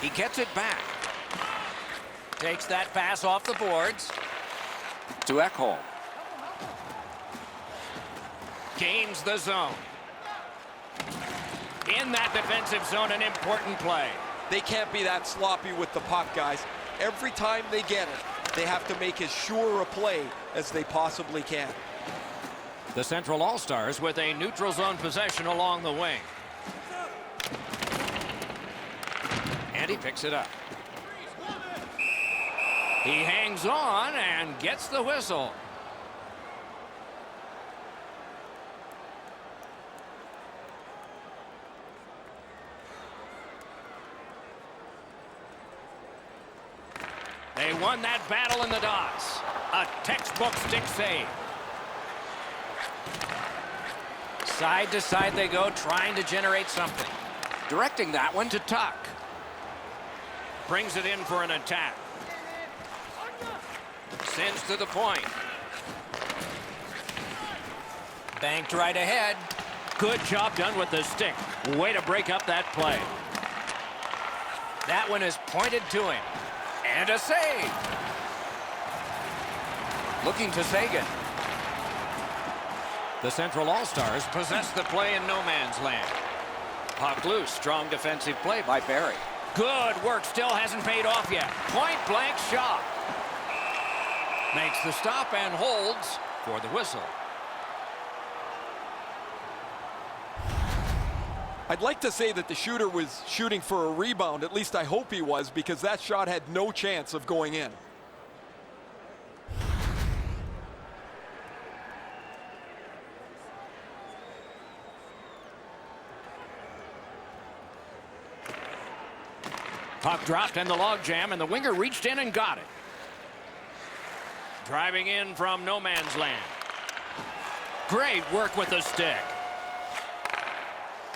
He gets it back. Takes that pass off the boards to Ekholm. Gains the zone. In that defensive zone, an important play. They can't be that sloppy with the puck, guys. Every time they get it, they have to make as sure a play as they possibly can. The Central All-Stars with a neutral zone possession along the wing. And he picks it up. He hangs on and gets the whistle. They won that battle in the dots. A textbook stick save. Side to side they go, trying to generate something. Directing that one to Tuck. Brings it in for an attack. Sends to the point. Banked right ahead. Good job done with the stick. Way to break up that play. That one is pointed to him. And a save. Looking to Sagan. The Central All-Stars possess the play in no man's land. Puck loose. Strong defensive play by Barry. Good work. Still hasn't paid off yet. Point blank shot. Makes the stop and holds for the whistle. I'd like to say that the shooter was shooting for a rebound. At least I hope he was, because that shot had no chance of going in. Puck dropped in the logjam, and the winger reached in and got it. Driving in from no man's land. Great work with the stick.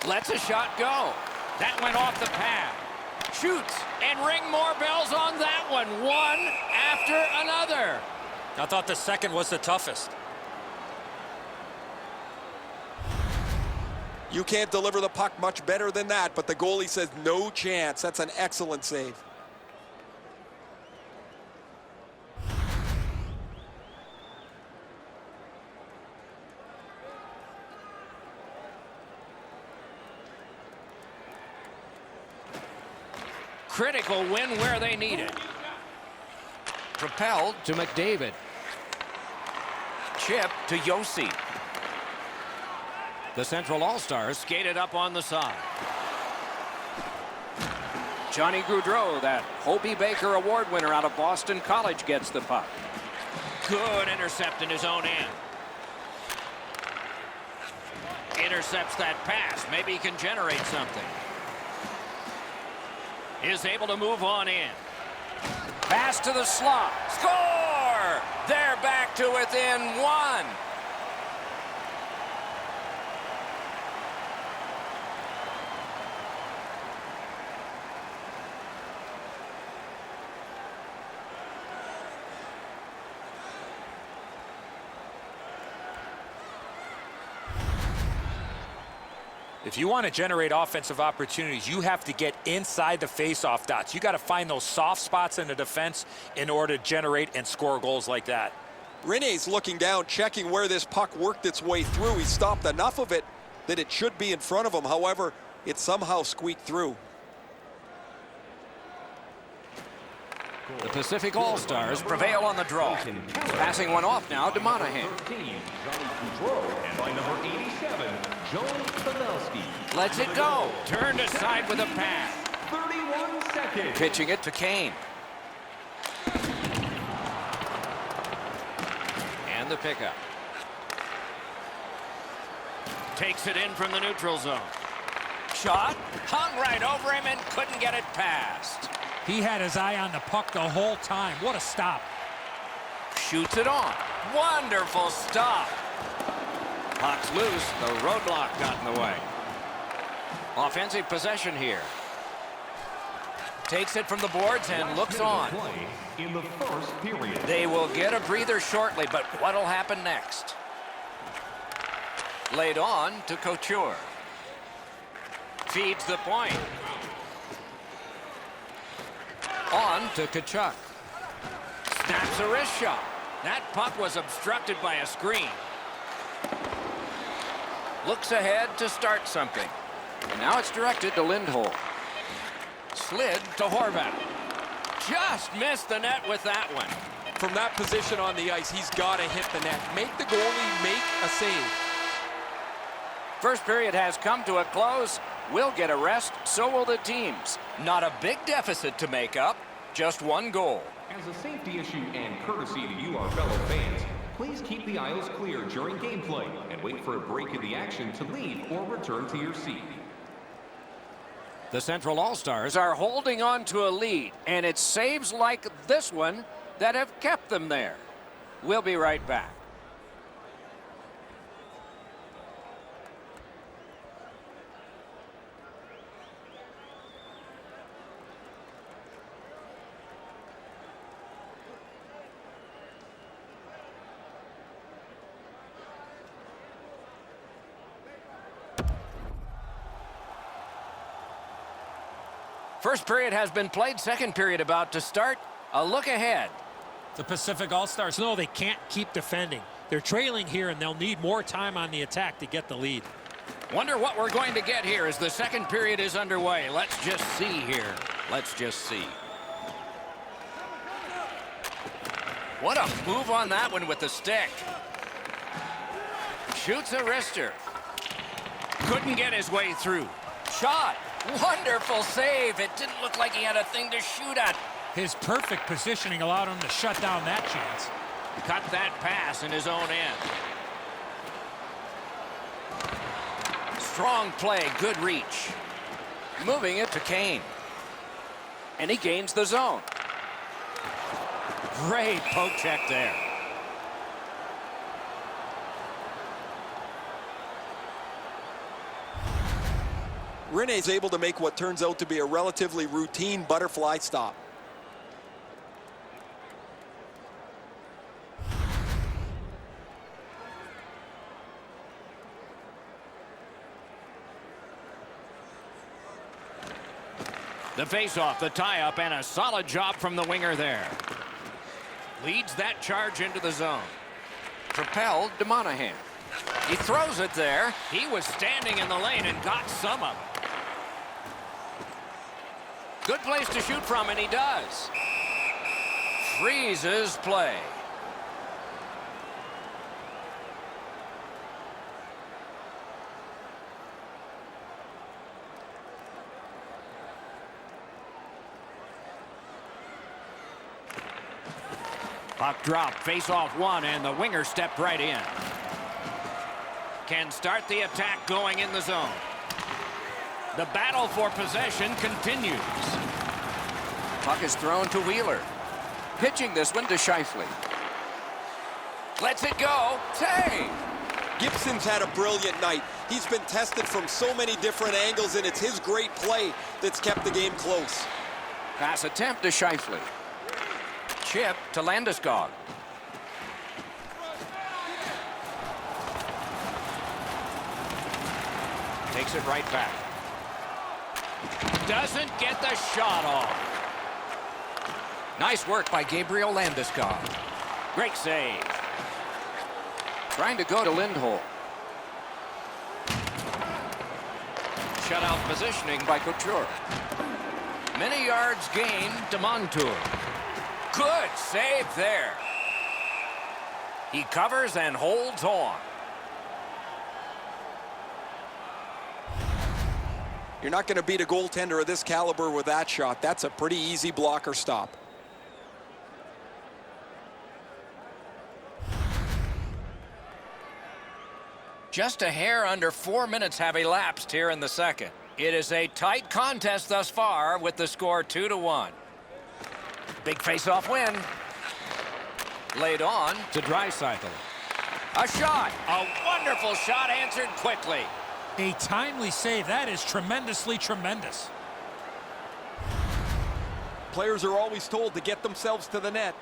Lets a shot go. That went off the pad. Shoots and ring more bells on that one. One after another. I thought the second was the toughest. You can't deliver the puck much better than that, but the goalie says no chance. That's an excellent save. Critical win where they need it. Propelled to McDavid. Chip to Yossi. The Central All-Stars skated up on the side. Johnny Gaudreau, that Hobie Baker Award winner out of Boston College, gets the puck. Good intercept in his own end. Intercepts that pass. Maybe he can generate something. Is able to move on in. Pass to the slot. Score! They're back to within one. If you want to generate offensive opportunities, you have to get inside the face-off dots. You got to find those soft spots in the defense in order to generate and score goals like that. Rene's looking down, checking where this puck worked its way through. He stopped enough of it that it should be in front of him. However, it somehow squeaked through. The Pacific All-Stars prevail on the draw. Passing one off now to Monahan. And by number 87, Joe Pavelski. Lets it go. Turned aside with a pass. 31 seconds. Pitching it to Kane. And the pickup. Takes it in from the neutral zone. Shot. Hung right over him and Couldn't get it past. He had his eye on the puck the whole time. What a stop. Shoots it on. Wonderful stop. Puck's loose. The roadblock got in the way. Offensive possession here. Takes it from the boards and looks on. Play in the first period. They will get a breather shortly, but what'll happen next? Laid on to Couture. Feeds the point. On to Tkachuk. Snaps a wrist shot. That puck was obstructed by a screen. Looks ahead to start something. And now it's directed to Lindholm. Slid to Horvat. Just missed the net with that one. From that position on the ice, he's got to hit the net. Make the goalie make a save. First period has come to a close. We'll get a rest, so will the teams. Not a big deficit to make up, just one goal. As a safety issue and courtesy to you, our fellow fans, please keep the aisles clear during gameplay and wait for a break in the action to leave or return to your seat. The Central All-Stars are holding on to a lead, and it's saves like this one that have kept them there. We'll be right back. First period has been played. Second period about to start. A look ahead. The Pacific All-Stars know they can't keep defending. They're trailing here, and they'll need more time on the attack to get the lead. Wonder what we're going to get here as the second period is underway. Let's just see here. Let's just see. What a move on that one with the stick. Shoots a wrister. Couldn't get his way through. Shot. Wonderful save. It didn't look like he had a thing to shoot at. His perfect positioning allowed him to shut down that chance. Cut that pass in his own end. Strong play, good reach. Moving it to Kane. And he gains the zone. Great poke check there. Rene's able to make what turns out to be a relatively routine butterfly stop. The face-off, the tie-up, and a solid job from the winger there. Leads that charge into the zone. Propelled to Monahan. He throws it there. He was standing in the lane and got some of it. Good place to shoot from, and he does. Freezes play. Puck drop, face-off one, and the winger stepped right in. Can start the attack going in the zone. The battle for possession continues. Puck is thrown to Wheeler. Pitching this one to Scheifele. Lets it go. Save! Gibson's had a brilliant night. He's been tested from so many different angles, and it's his great play that's kept the game close. Pass attempt to Scheifele. Chip to Landeskog. Takes it right back. Doesn't get the shot off. Nice work by Gabriel Landeskog. Great save. Trying to go to Lindholm. Shutout positioning by Couture. Many yards gained to Montour. Good save there. He covers and holds on. You're not going to beat a goaltender of this caliber with that shot. That's a pretty easy blocker stop. Just a hair under 4 minutes have elapsed here in the second. It is a tight contest thus far with the score 2-1. Big face-off win. Laid on to Draisaitl. A shot. A wonderful shot answered quickly. A timely save. That is tremendously tremendous. Players are always told to get themselves to the net.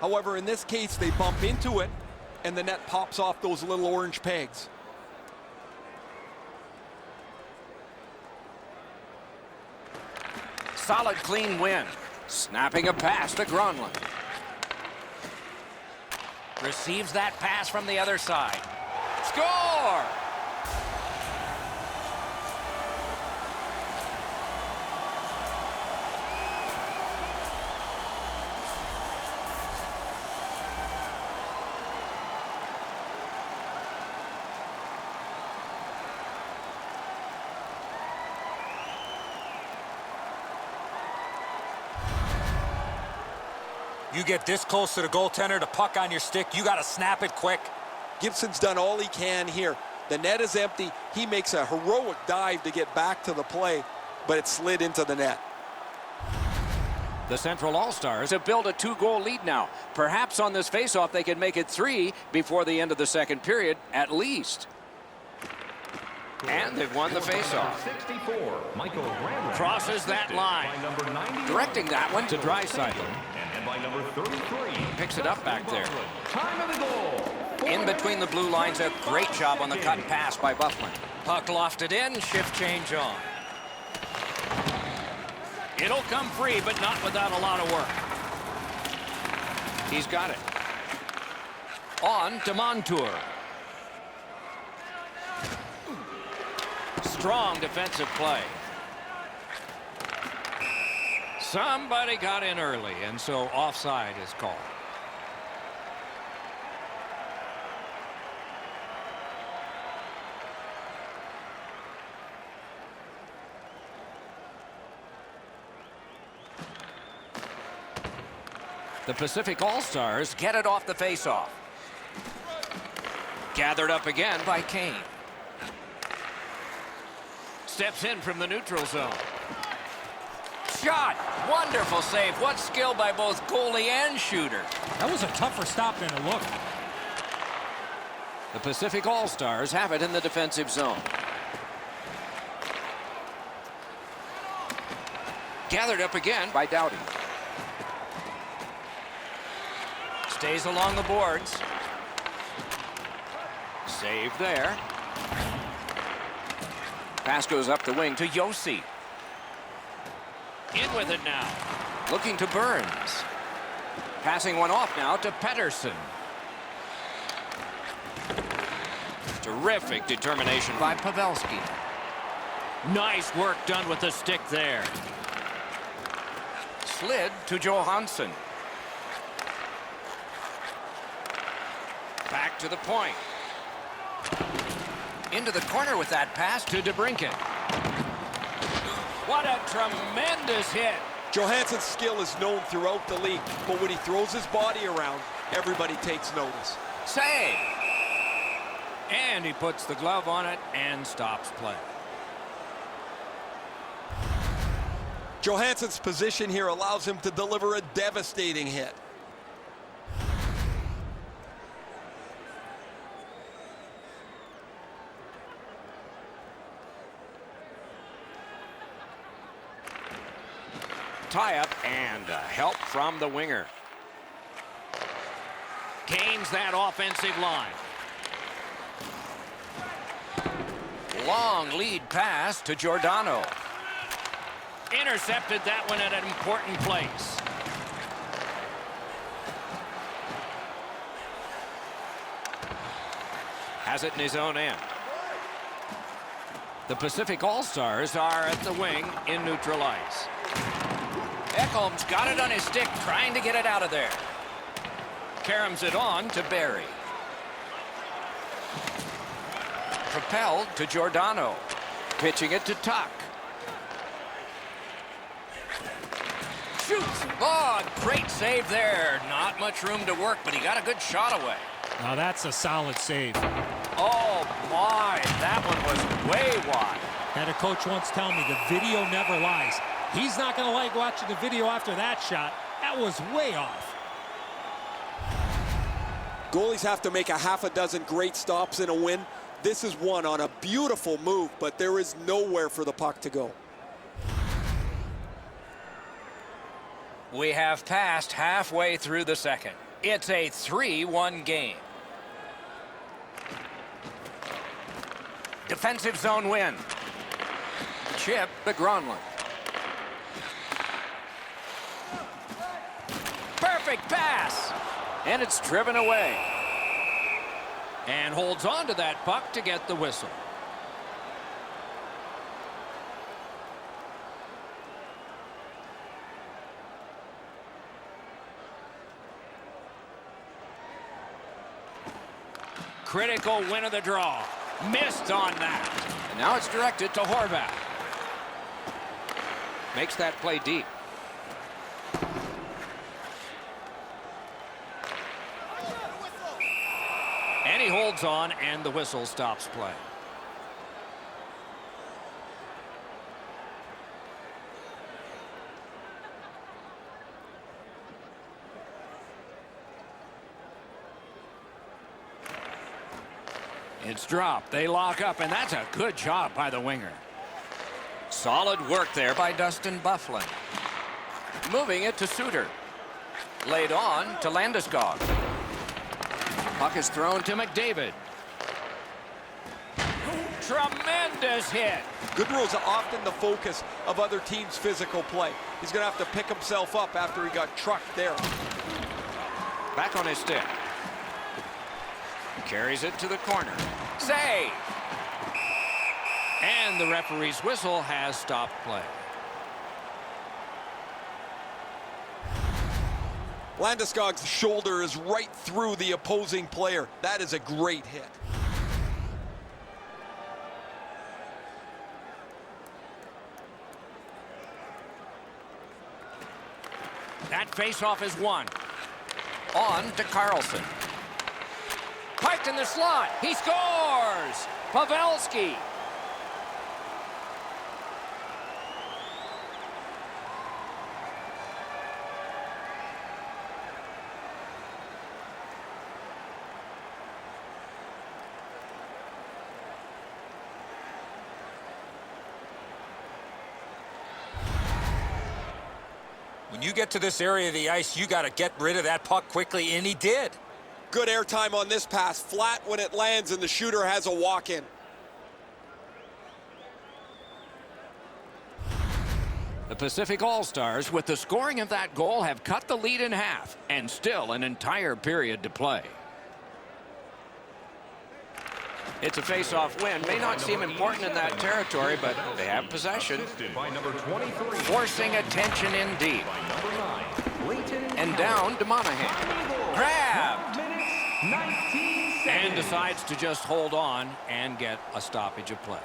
However, in this case, they bump into it, and the net pops off those little orange pegs. Solid, clean win. Snapping a pass to Gronlund. Receives that pass from the other side. Score! You get this close to the goaltender, the puck on your stick, you got to snap it quick. Gibson's done all he can here. The net is empty. He makes a heroic dive to get back to the play, but it slid into the net. The Central All-Stars have built a 2-goal lead now. Perhaps on this faceoff they can make it 3 before the end of the second period, at least. And they've won the faceoff. 64, Michael Granlund. Crosses that line. By number 91, Directing that one to Draisaitl. And by number 33, Picks it up back there. time of the goal. In between the blue lines, a great job on the cut pass by Bufflin. Puck lofted in, shift change on. It'll come free, but not without a lot of work. He's got it. On to Montour. Strong defensive play. Somebody got in early, and so offside is called. The Pacific All-Stars get it off the faceoff. Gathered up again by Kane. Steps in from the neutral zone. Shot! Wonderful save. What skill by both goalie and shooter. That was a tougher stop than it looked. The Pacific All-Stars have it in the defensive zone. Gathered up again by Doughty. Stays along the boards. Save there. Pass goes up the wing to Yossi. In with it now. Looking to Burns. Passing one off now to Pettersson. Terrific determination by Pavelski. Nice work done with the stick there. Slid to Johansson. Back to the point. Into the corner with that pass to DeBrincat. What a tremendous hit. Johansson's skill is known throughout the league, but when he throws his body around, everybody takes notice. Save. And he puts the glove on it and stops play. Johansson's position here allows him to deliver a devastating hit. Tie-up and help from the winger. Gains that offensive line. Long lead pass to Giordano. Intercepted that one at an important place. Has it in his own end. The Pacific All-Stars are at the wing in neutral ice. Ekholm's got it on his stick, trying to get it out of there. Caroms it on to Barry. Propelled to Giordano. Pitching it to Tuck. Shoots. Oh, great save there. Not much room to work, but he got a good shot away. Now that's a solid save. Oh, my. That one was way wide. Had a coach once tell me the video never lies. He's not going to like watching the video after that shot. That was way off. Goalies have to make a half a dozen great stops in a win. This is one on a beautiful move, but there is nowhere for the puck to go. We have passed halfway through the second. It's a 3-1 game. Defensive zone win. Chip to Gronlund. Perfect pass. And it's driven away. And holds on to that puck to get the whistle. Critical win of the draw. Missed on that. And now it's directed to Horvat. Makes that play deep. And he holds on, and the whistle stops play. It's dropped. They lock up, and that's a good job by the winger. Solid work there by Dustin Byfuglien. Moving it to Suter. Laid on to Landeskog. Puck is thrown to McDavid. Tremendous hit. Goodrow's often the focus of other teams' physical play. He's going to have to pick himself up after he got trucked there. Back on his stick. Carries it to the corner. Save! And the referee's whistle has stopped play. Landeskog's shoulder is right through the opposing player. That is a great hit. That faceoff is won. On to Carlson. Piked in the slot. He scores! Pavelski. When you get to this area of the ice, you got to get rid of that puck quickly, and he did. Good airtime on this pass. Flat when it lands, and the shooter has a walk-in. The Pacific All-Stars, with the scoring of that goal, have cut the lead in half, and still an entire period to play. It's a face-off win. May not seem important in that territory, but they have possession. Forcing attention in deep. And down to Monahan. Grabbed. And decides to just hold on and get a stoppage of play.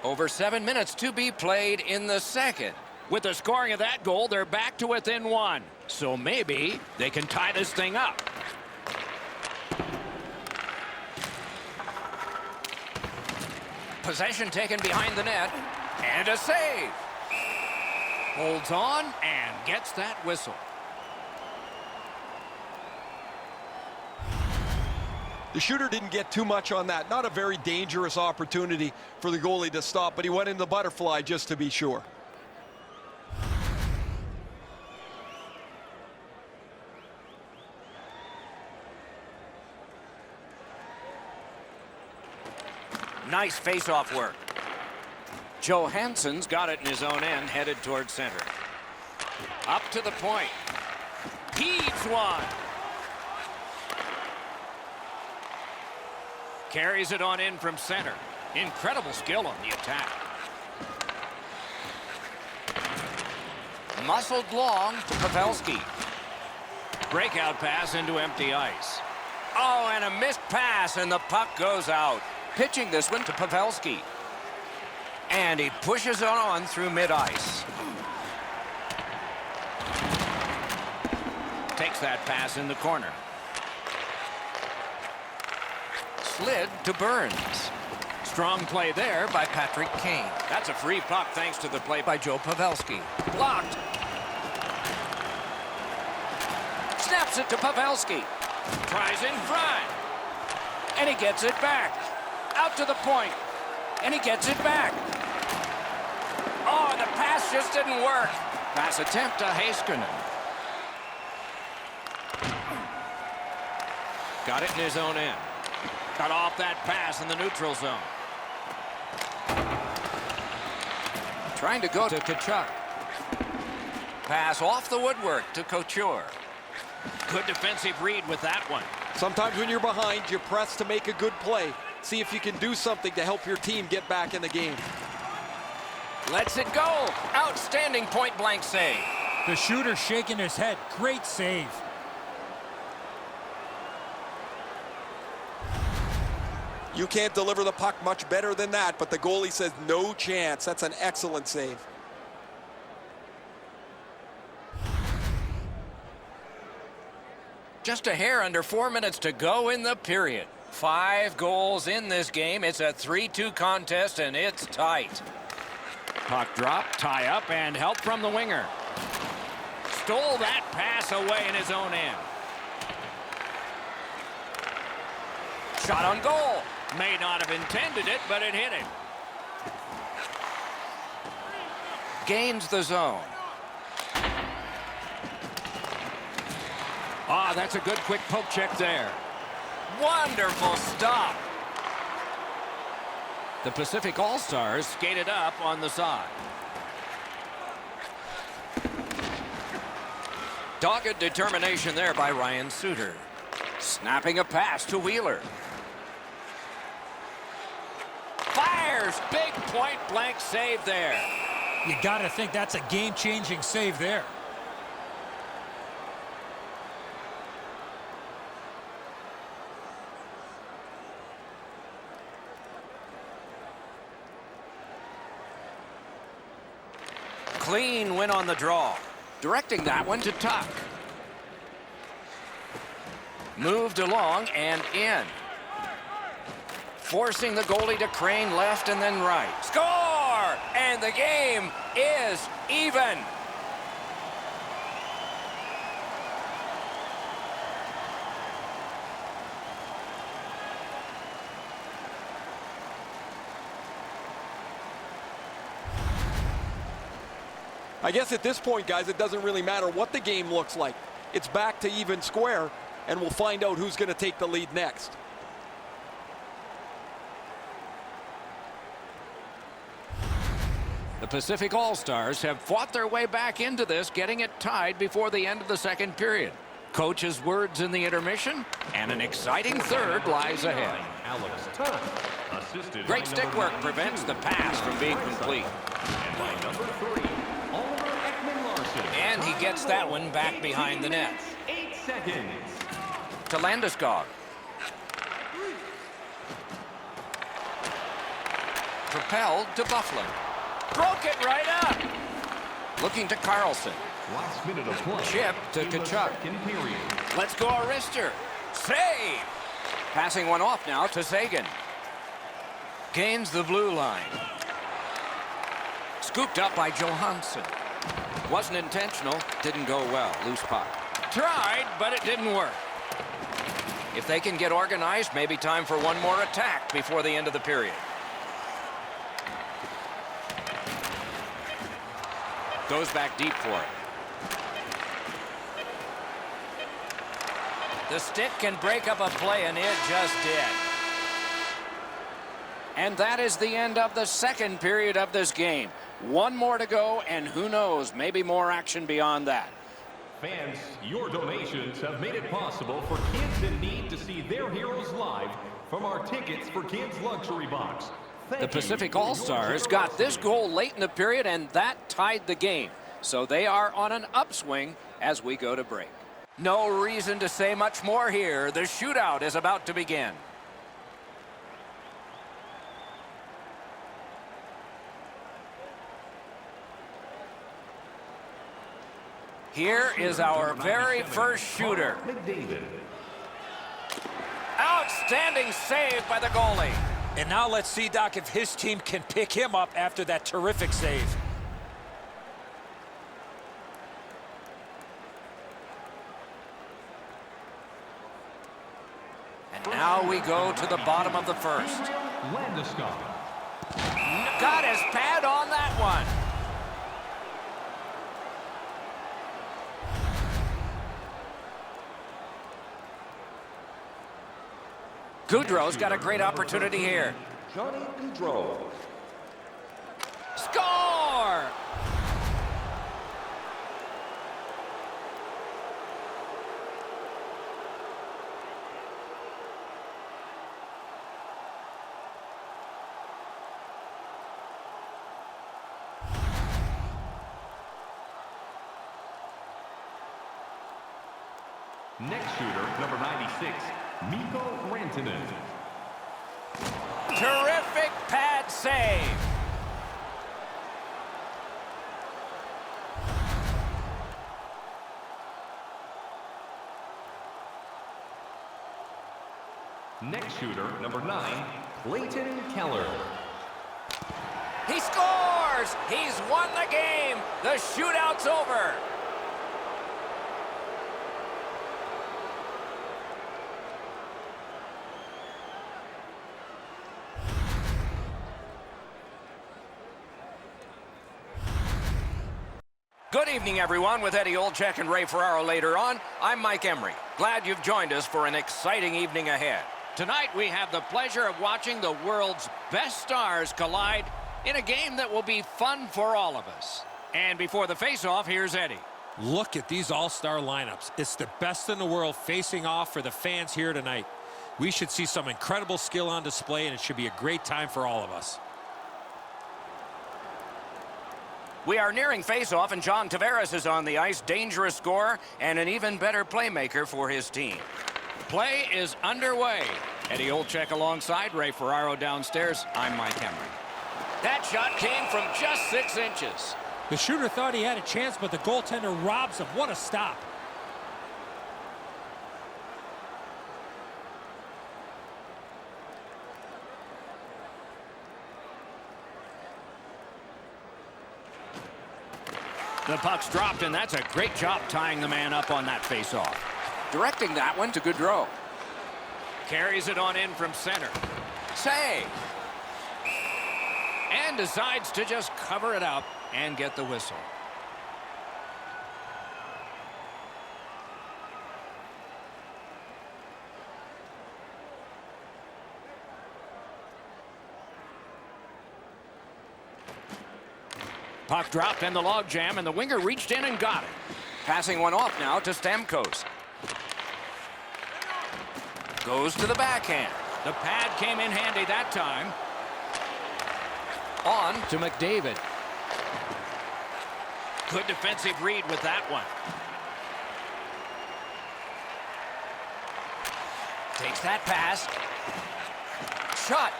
Over 7 minutes to be played in the second. With the scoring of that goal, they're back to within one. So maybe they can tie this thing up. Possession taken behind the net. And a save. Holds on and gets that whistle. The shooter didn't get too much on that. Not a very dangerous opportunity for the goalie to stop, but he went in the butterfly just to be sure. Nice face-off work. Johansson's got it in his own end, headed towards center. Up to the point. Heaves one. Carries it on in from center. Incredible skill on the attack. Muscled long to Pavelski. Breakout pass into empty ice. Oh, and a missed pass, and the puck goes out. Pitching this one to Pavelski. And he pushes it on through mid-ice. Takes that pass in the corner. slid to Burns. Strong play there by Patrick Kane. That's a free puck thanks to the play by Joe Pavelski. Blocked. Snaps it to Pavelski. Tries in front. And he gets it back. Out to the point. And he gets it back. Oh, the pass just didn't work. Pass attempt to Heiskanen. Got it in his own end. Got off that pass in the neutral zone. Trying to go to Tkachuk. Pass off the woodwork to Couture. Good defensive read with that one. Sometimes when you're behind, you press to make a good play. See if you can do something to help your team get back in the game. Lets it go. Outstanding point-blank save. The shooter shaking his head. Great save. You can't deliver the puck much better than that, but the goalie says no chance. That's an excellent save. Just a hair under 4 minutes to go in the period. 5 goals in this game. It's a 3-2 contest, and it's tight. Puck drop, tie up, and help from the winger. Stole that pass away in his own end. Shot on goal. May not have intended it, but it hit him. Gains the zone. Ah, that's a good quick poke check there. Wonderful stop. The Pacific All-Stars skated up on the side. Dogged determination there by Ryan Suter. Snapping a pass to Wheeler. Fires! Big point-blank save there. You got to think that's a game-changing save there. Clean win on the draw. Directing that one to Tuck. Moved along and in. Forcing the goalie to crane left and then right. Score! And the game is even. I guess at this point, guys, it doesn't really matter what the game looks like. It's back to even square, and we'll find out who's going to take the lead next. The Pacific All-Stars have fought their way back into this, getting it tied before the end of the second period. Coach's words in the intermission, and an exciting third lies ahead. Alex Tuck, assisted Great by stick number work 92, prevents the pass from being complete. And by number 3, Oliver Ekman-Larsson. And he gets that one back behind the net. 8 seconds. To Landeskog. Propelled to Bufflin. Broke it right up. Looking to Carlson. Last minute of play. Chip to in the Tkachuk. second period. Let's go, Arister. Save. Passing one off now to Sagan. Gains the blue line. Scooped up by Johansson. Wasn't intentional. Didn't go well. Loose puck. Tried, but it didn't work. If they can get organized, maybe time for one more attack before the end of the period. Goes back deep for it. The stick can break up a play, and it just did. And that is the end of the second period of this game. One more to go, and who knows, maybe more action beyond that. Fans, your donations have made it possible for kids in need to see their heroes live from our Tickets for Kids luxury box. The Pacific All-Stars got this goal late in the period, and that tied the game. So they are on an upswing as we go to break. No reason to say much more here. The shootout is about to begin. Here is our very first shooter. McDavid. Outstanding! Outstanding save by the goalie. And now let's see, Doc, if his team can pick him up after that terrific save. And now we go to the bottom of the first. Got his pad on that one. Goudreau's got a great opportunity here. Johnny Goudreau. Score! Next shooter, number 96, Mikko Rantanen. Terrific pad save. Next shooter, number 9, Clayton Keller. He scores! He's won the game. The shootout's over. Good evening, everyone. With Eddie Olczyk and Ray Ferraro later on, I'm Mike Emrick. Glad you've joined us for an exciting evening ahead. Tonight, we have the pleasure of watching the world's best stars collide in a game that will be fun for all of us. And before the face-off, here's Eddie. Look at these all-star lineups. It's the best in the world facing off for the fans here tonight. We should see some incredible skill on display, and it should be a great time for all of us. We are nearing face-off, and John Tavares is on the ice. Dangerous scorer and an even better playmaker for his team. Play is underway. Eddie Olczyk alongside Ray Ferraro downstairs. I'm Mike Emrick. That shot came from just 6 inches. The shooter thought he had a chance, but the goaltender robs him. What a stop. The puck's dropped, and that's a great job tying the man up on that faceoff. Directing that one to Goudreau. Carries it on in from center. Save! And decides to just cover it up and get the whistle. Puck dropped and the log jam, and the winger reached in and got it. Passing one off now to Stamkos. Goes to the backhand. The pad came in handy that time. On to McDavid. Good defensive read with that one. Takes that pass. Shot.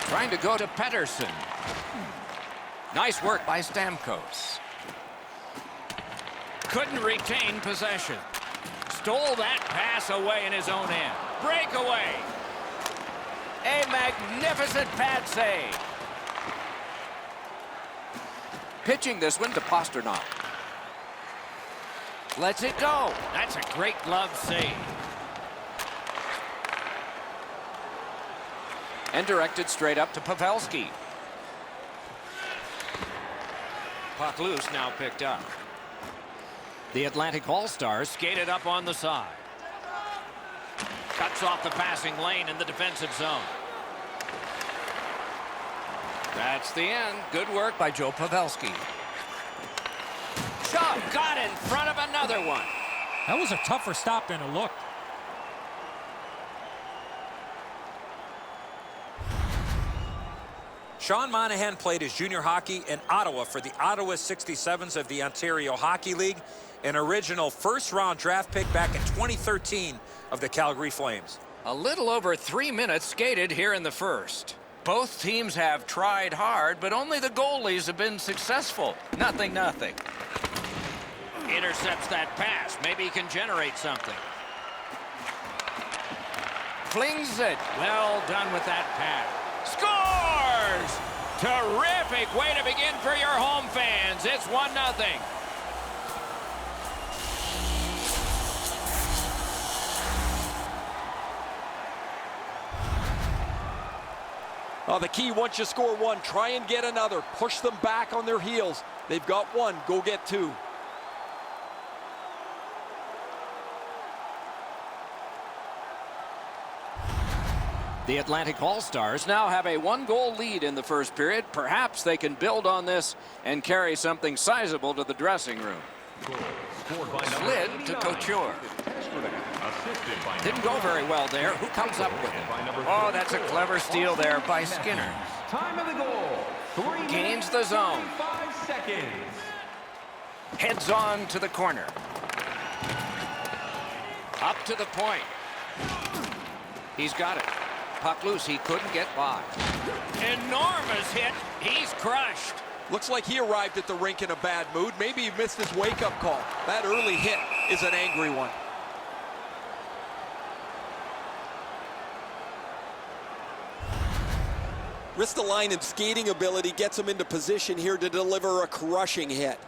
Trying to go to Pettersson. Nice work by Stamkos. Couldn't retain possession. Stole that pass away in his own end. Breakaway. A magnificent pad save. Pitching this one to Pasternak. Lets it go. That's a great glove save. And directed straight up to Pavelski. Puck loose, now picked up. The Atlantic All-Stars skated up on the side. Cuts off the passing lane in the defensive zone. That's the end. Good work by Joe Pavelski. Shot got in front of another one. That was a tougher stop than it looked. Sean Monahan played his junior hockey in Ottawa for the Ottawa 67s of the Ontario Hockey League, an original first-round draft pick back in 2013 of the Calgary Flames. A little over 3 minutes skated here in the first. Both teams have tried hard, but only the goalies have been successful. Nothing. Intercepts that pass. Maybe he can generate something. flings it. Well done with that pass. Scores! Terrific way to begin for your home fans. It's 1-0. The key, once you score one, try and get another. Push them back on their heels. They've got one. Go get two. The Atlantic All-Stars now have a 1-goal lead in the first period. Perhaps they can build on this and carry something sizable to the dressing room. Slid to Couture. Didn't go very well there. Who comes up with it? Oh, that's a clever steal there by Skinner. Time of the goal. 3 Gains the zone. 5 seconds. Heads on to the corner. Up to the point. He's got it. Puck loose. He couldn't get by. Enormous hit. He's crushed. Looks like he arrived at the rink in a bad mood. Maybe he missed his wake-up call. That early hit is an angry one. Ristolainen skating ability gets him into position here to deliver a crushing hit.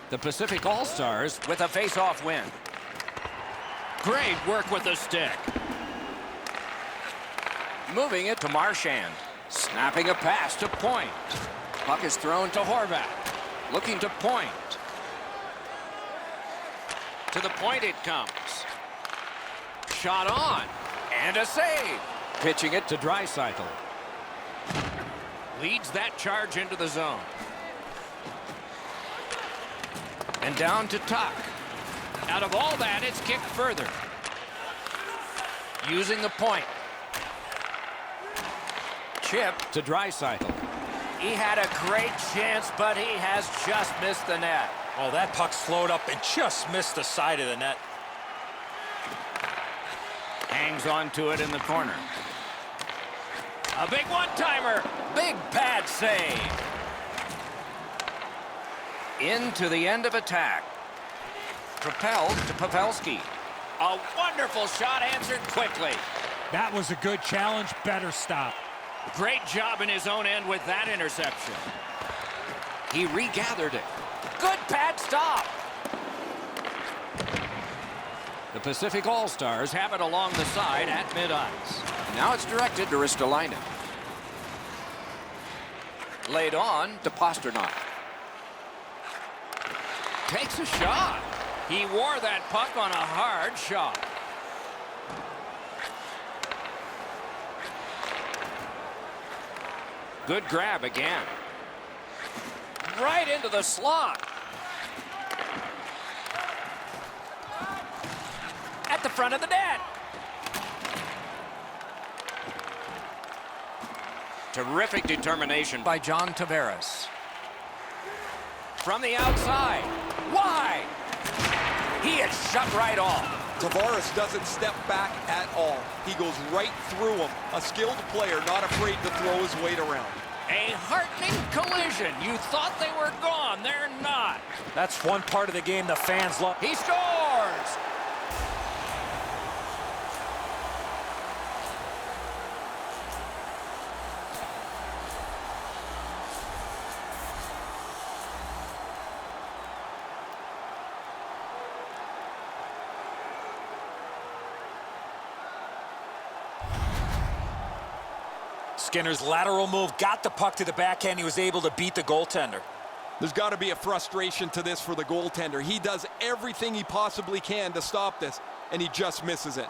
The Pacific All-Stars with a face-off win. Great work with the stick. Moving it to Marchand. Snapping a pass to Point. Puck is thrown to Horvat. Looking to Point. To the point it comes. Shot on. And a save. Pitching it to Draisaitl. Leads that charge into the zone. And down to Tuck. Out of all that, it's kicked further. Using the point. Chip to Draisaitl. He had a great chance, but he has just missed the net. Oh, that puck slowed up and just missed the side of the net. Hangs on to it in the corner. A big one-timer. Big pad save. Into the end of attack. Propelled to Pavelski. A wonderful shot answered quickly. That was a good challenge. Better stop. Great job in his own end with that interception. He regathered it. Good pad stop. The Pacific All-Stars have it along the side at mid-ice. Now it's directed to Ristolainen. Laid on to Pasternak. Takes a shot. He wore that puck on a hard shot. Good grab again. Right into the slot. At the front of the net. Terrific determination by John Tavares. From the outside. Why? He is shut right off. Tavares doesn't step back at all. He goes right through him. A skilled player, not afraid to throw his weight around. A heartening collision. You thought they were gone. They're not. That's one part of the game the fans love. He scores! Skinner's lateral move got the puck to the backhand. He was able to beat the goaltender. There's got to be a frustration to this for the goaltender. He does everything he possibly can to stop this, and he just misses it.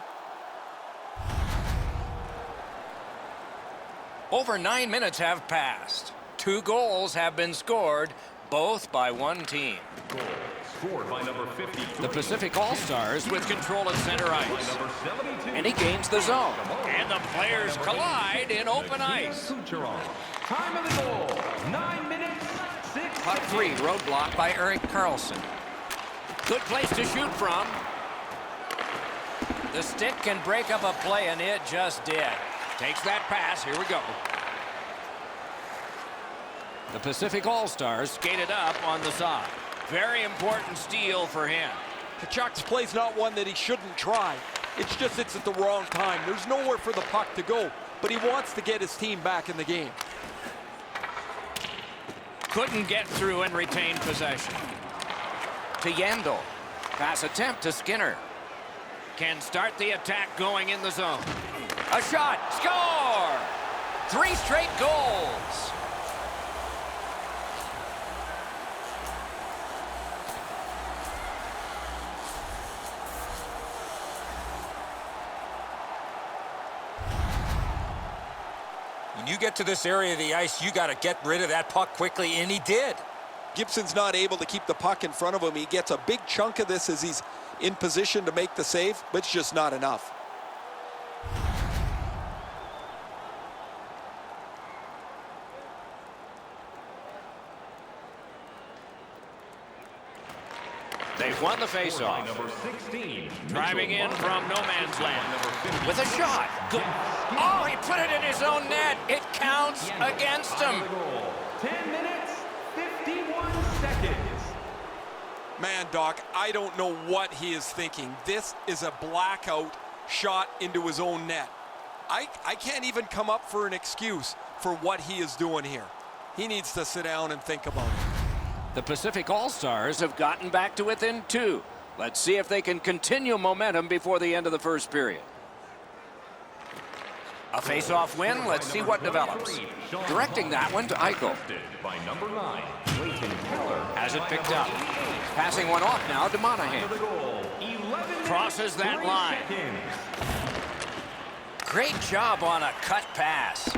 Over 9 minutes have passed. 2 goals have been scored, both by one team. Goal scored by number 53. The Pacific All-Stars with control at center By ice. number 72. And he gains the zone. And the players collide in open ice. Time of the goal, 9 minutes, 6 Puck 3, roadblock by Erik Karlsson. Good place to shoot from. The stick can break up a play, and it just did. Takes that pass. Here we go. The Pacific All-Stars skated up on the side. Very important steal for him. Kachuk's play's not one that he shouldn't try. It's just it's at the wrong time. There's nowhere for the puck to go, but he wants to get his team back in the game. Couldn't get through and retain possession. To Yandel. Pass attempt to Skinner. Can start the attack going in the zone. A shot. Score! 3 straight goals. When you get to this area of the ice, you got to get rid of that puck quickly, and he did. Gibson's not able to keep the puck in front of him. He gets a big chunk of this as he's in position to make the save, but it's just not enough. They've won the faceoff. Number 16. Driving in from no man's land. With a shot. Oh, he put it in his own net. It counts against him. 10 minutes, 51 seconds. Man, Doc, I don't know what he is thinking. This is a blackout shot into his own net. I can't even come up for an excuse for what he is doing here. He needs to sit down and think about it. The Pacific All-Stars have gotten back to within 2. Let's see if they can continue momentum before the end of the first period. A face-off win. Let's see what develops. Directing that one to Eichel. By number 9, Clayton Keller. Has it picked up. Passing one off now to Monahan. Crosses that line. Great job on a cut pass.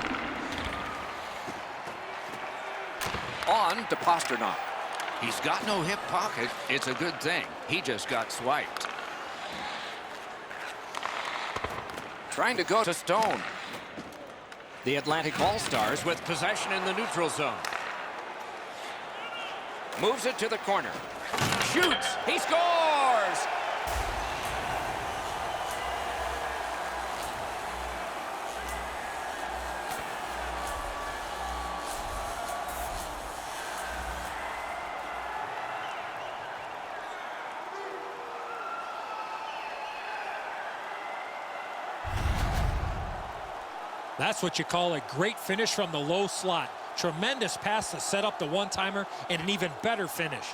On to Pasternak. He's got no hip pocket. It's a good thing. He just got swiped. Trying to go to Stone. The Atlantic All-Stars with possession in the neutral zone. Moves it to the corner. Shoots. He scores! That's what you call a great finish from the low slot. Tremendous pass to set up the one-timer and an even better finish.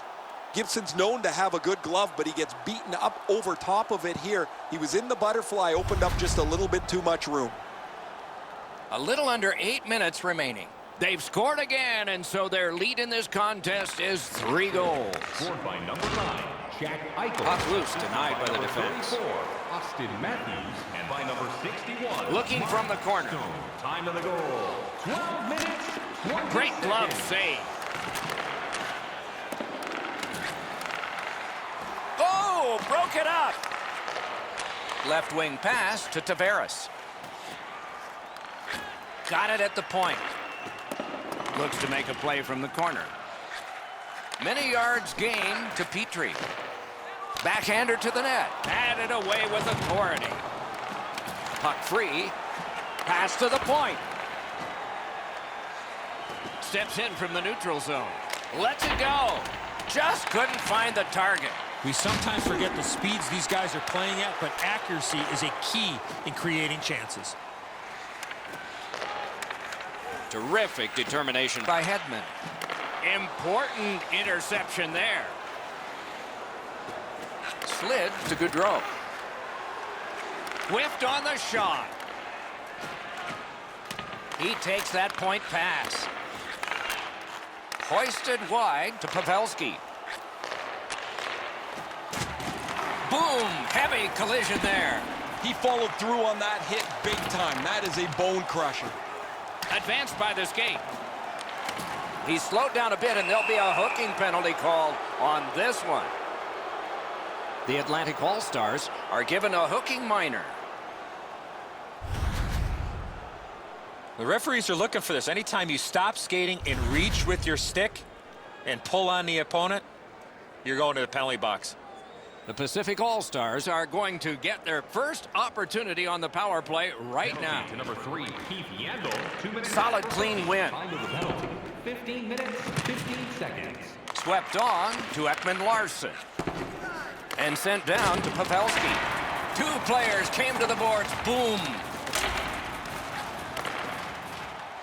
Gibson's known to have a good glove, but he gets beaten up over top of it here. He was in the butterfly, opened up just a little bit too much room. A little under 8 minutes remaining. They've scored again, and so their lead in this contest is 3 goals. Scored by number 9, Jack Eichel. Puck loose, denied by the defense. 34, Austin Matthews. And by number 61, Looking from the corner. Stone. Time of the goal, 12 minutes, 20 Great glove seconds. save. Oh, broke it up. Left wing pass to Tavares. Got it at the point. Looks to make a play from the corner. Many yards gained to Petrie. Backhander to the net. Added away with authority. Puck free. Pass to the point. Steps in from the neutral zone. Lets it go. Just couldn't find the target. We sometimes forget the speeds these guys are playing at, but accuracy is a key in creating chances. Terrific determination by Hedman. Important interception there. Slid to Gaudreau. Whiffed on the shot. He takes that point pass. Hoisted wide to Pavelski. Boom! Heavy collision there. He followed through on that hit big time. That is a bone crusher. Advanced by the skate. He's slowed down a bit, and there'll be a hooking penalty called on this one. The Atlantic All-Stars are given a hooking minor. The referees are looking for this. Anytime you stop skating and reach with your stick and pull on the opponent, you're going to the penalty box. The Pacific All-Stars are going to get their first opportunity on the power play right now. To number 3, Keith Yandel. 2 minutes. Solid, clean win. Time of the penalty, 15 minutes, 15 seconds. Swept on to Ekman Larson. And sent down to Pavelski. Two players came to the boards. Boom.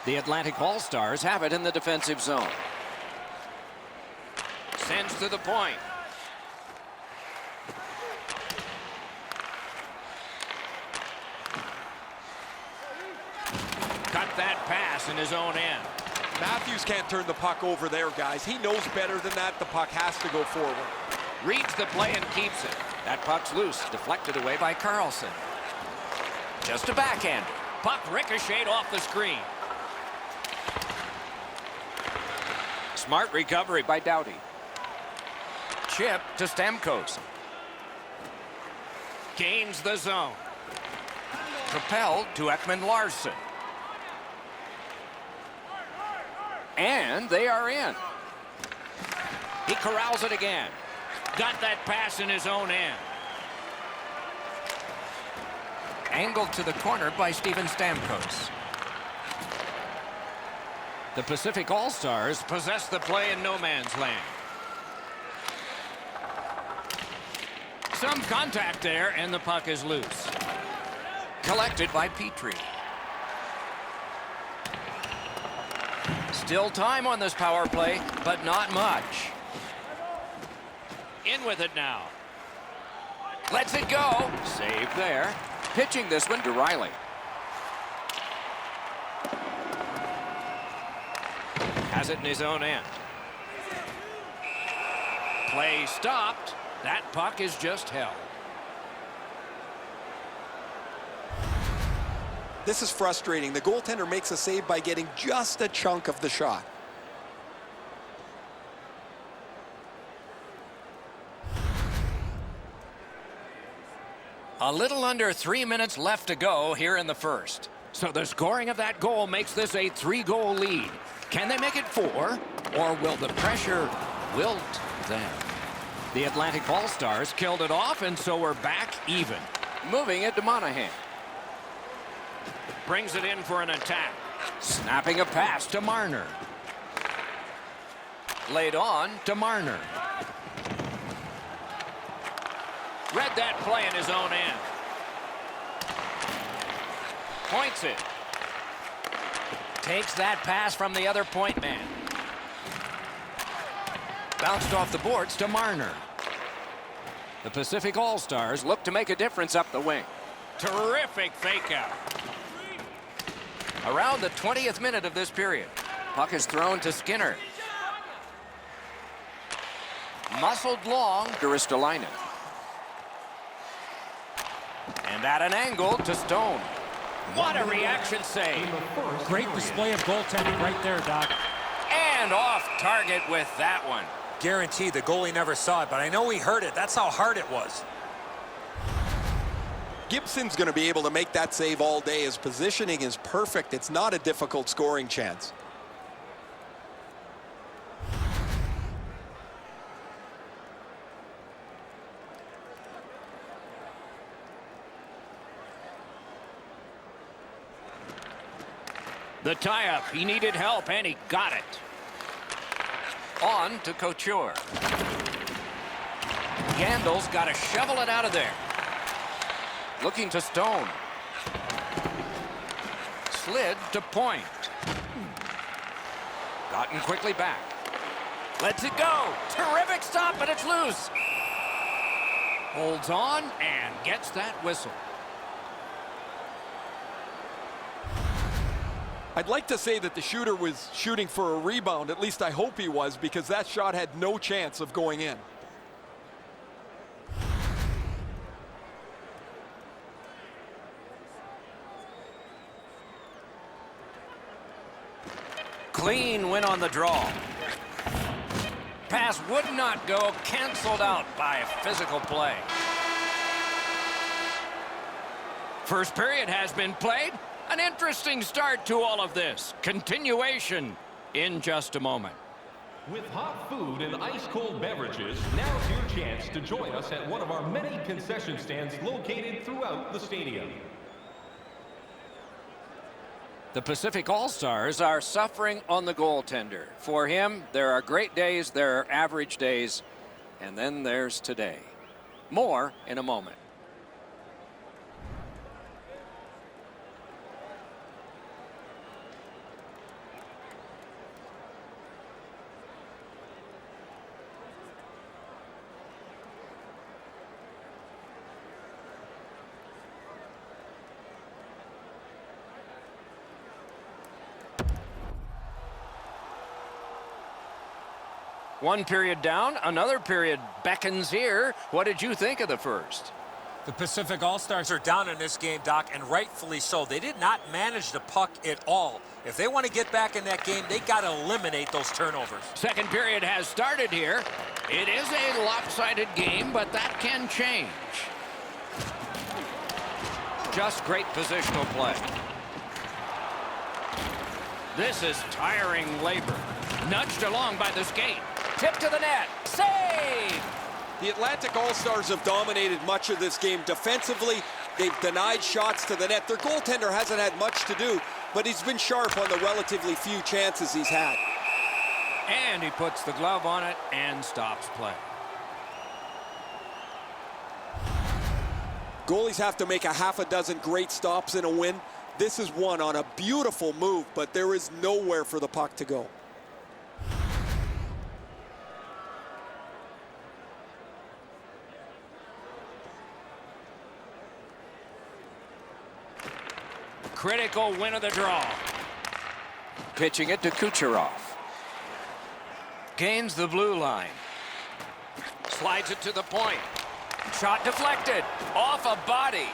The Atlantic All-Stars have it in the defensive zone. Sends to the point. Cut that pass in his own end. Matthews can't turn the puck over there, guys. He knows better than that. The puck has to go forward. Reads the play and keeps it. That puck's loose, deflected away by Carlson. Just a backhand. Puck ricocheted off the screen. Smart recovery by Doughty. Chip to Stamkos. Gains the zone. Propelled to Ekman Larson. And they are in. He corrals it again. Got that pass in his own end. Angled to the corner by Steven Stamkos. The Pacific All-Stars possess the play in no man's land. Some contact there, and the puck is loose. Collected by Petrie. Still time on this power play, but not much. In with it now. Lets it go. Save there. Pitching this one to Riley. Has it in his own end. Play stopped. That puck is just held. This is frustrating. The goaltender makes a save by getting just a chunk of the shot. A little under 3 minutes left to go here in the first. So the scoring of that goal makes this a 3-goal lead. Can they make it 4? Or will the pressure wilt them? The Atlantic All-Stars killed it off, and so we're back even. Moving it to Monahan. Brings it in for an attack. Snapping a pass to Marner. Laid on to Marner. Read that play in his own end. Points it. Takes that pass from the other point man. Bounced off the boards to Marner. The Pacific All-Stars look to make a difference up the wing. Terrific fake out. Around the 20th minute of this period. Puck is thrown to Skinner. Muscled long to Ristolainen. And at an angle to Stone. What a reaction save. Great display of goaltending right there, Doc. And off target with that one. Guaranteed the goalie never saw it, but I know he heard it. That's how hard it was. Gibson's going to be able to make that save all day. His positioning is perfect. It's not a difficult scoring chance. The tie-up, he needed help, and he got it. On to Couture. Gandal's got to shovel it out of there. Looking to Stone. Slid to Point. Gotten quickly back. Lets it go. Terrific stop, but it's loose. Holds on and gets that whistle. I'd like to say that the shooter was shooting for a rebound. At least I hope he was, because that shot had no chance of going in. Clean win on the draw. Pass would not go, canceled out by physical play. First period has been played. An interesting start to all of this. Continuation in just a moment. With hot food and ice-cold beverages, now's your chance to join us at one of our many concession stands located throughout the stadium. The Pacific All-Stars are suffering on the goaltender. For him, there are great days, there are average days, and then there's today. More in a moment. One period down, another period beckons here. What did you think of the first? The Pacific All-Stars are down in this game, Doc, and rightfully so. They did not manage the puck at all. If they want to get back in that game, they got to eliminate those turnovers. Second period has started here. It is a lopsided game, but that can change. Just great positional play. This is tiring labor. Nudged along by the skate. Tip to the net. Save! The Atlantic All-Stars have dominated much of this game. Defensively, they've denied shots to the net. Their goaltender hasn't had much to do, but he's been sharp on the relatively few chances he's had. And he puts the glove on it and stops play. Goalies have to make a half a dozen great stops in a win. This is one on a beautiful move, but there is nowhere for the puck to go. Critical win of the draw. Pitching it to Kucherov. Gains the blue line. Slides it to the point. Shot deflected. Off a body.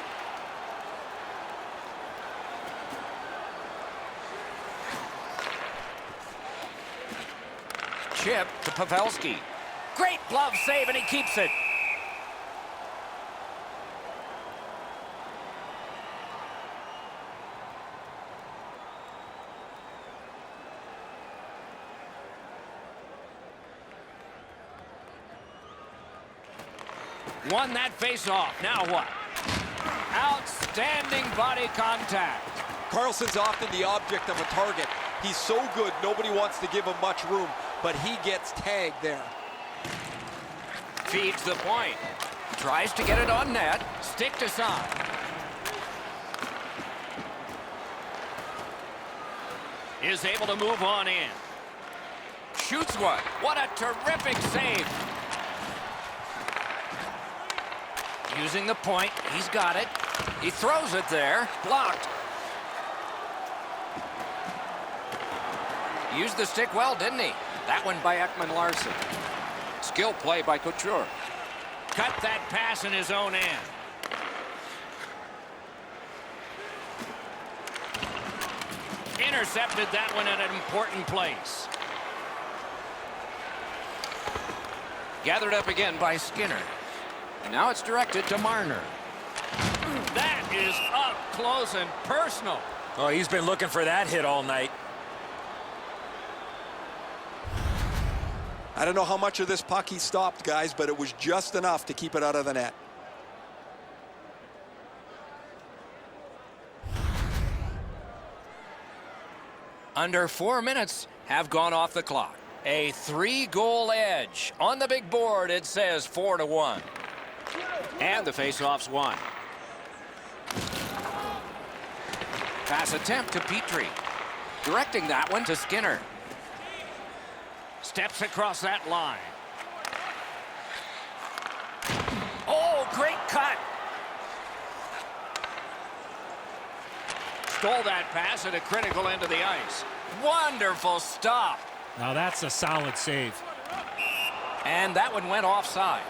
Chip to Pavelski. Great glove save, and he keeps it. Won that face-off. Now what? Outstanding body contact. Carlson's often the object of a target. He's so good, nobody wants to give him much room, but he gets tagged there. Feeds the point. Tries to get it on net. Stick to side. Is able to move on in. Shoots one. What a terrific save. Using the point. He's got it. He throws it there. Blocked. Used the stick well, didn't he? That one by Ekman Larson. Skill play by Couture. Cut that pass in his own end. Intercepted that one at an important place. Gathered up again by Skinner. And now it's directed to Marner. That is up close and personal. Oh, he's been looking for that hit all night. I don't know how much of this puck he stopped, guys, but it was just enough to keep it out of the net. Under 4 minutes have gone off the clock. A 3-goal edge. On the big board, it says 4-1. And the face-off's won. Pass attempt to Petrie. Directing that one to Skinner. Steps across that line. Oh, great cut. Stole that pass at a critical end of the ice. Wonderful stop. Now that's a solid save. And that one went offside.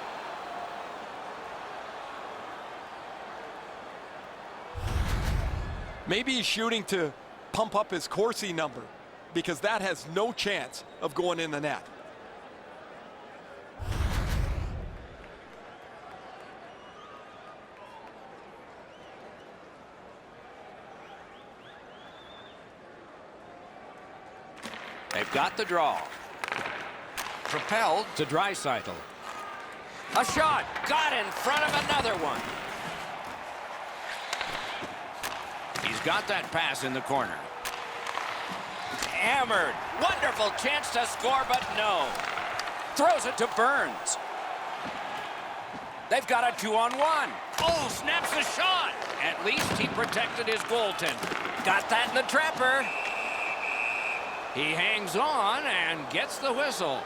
Maybe he's shooting to pump up his Corsi number, because that has no chance of going in the net. They've got the draw. Propelled to Draisaitl. A shot. Got in front of another one. He's got that pass in the corner. hammered. Wonderful chance to score, but no. Throws it to Burns. They've got a 2-on-1. Oh, snaps the shot. At least he protected his goaltender. Got that in the trapper. He hangs on and gets the whistle.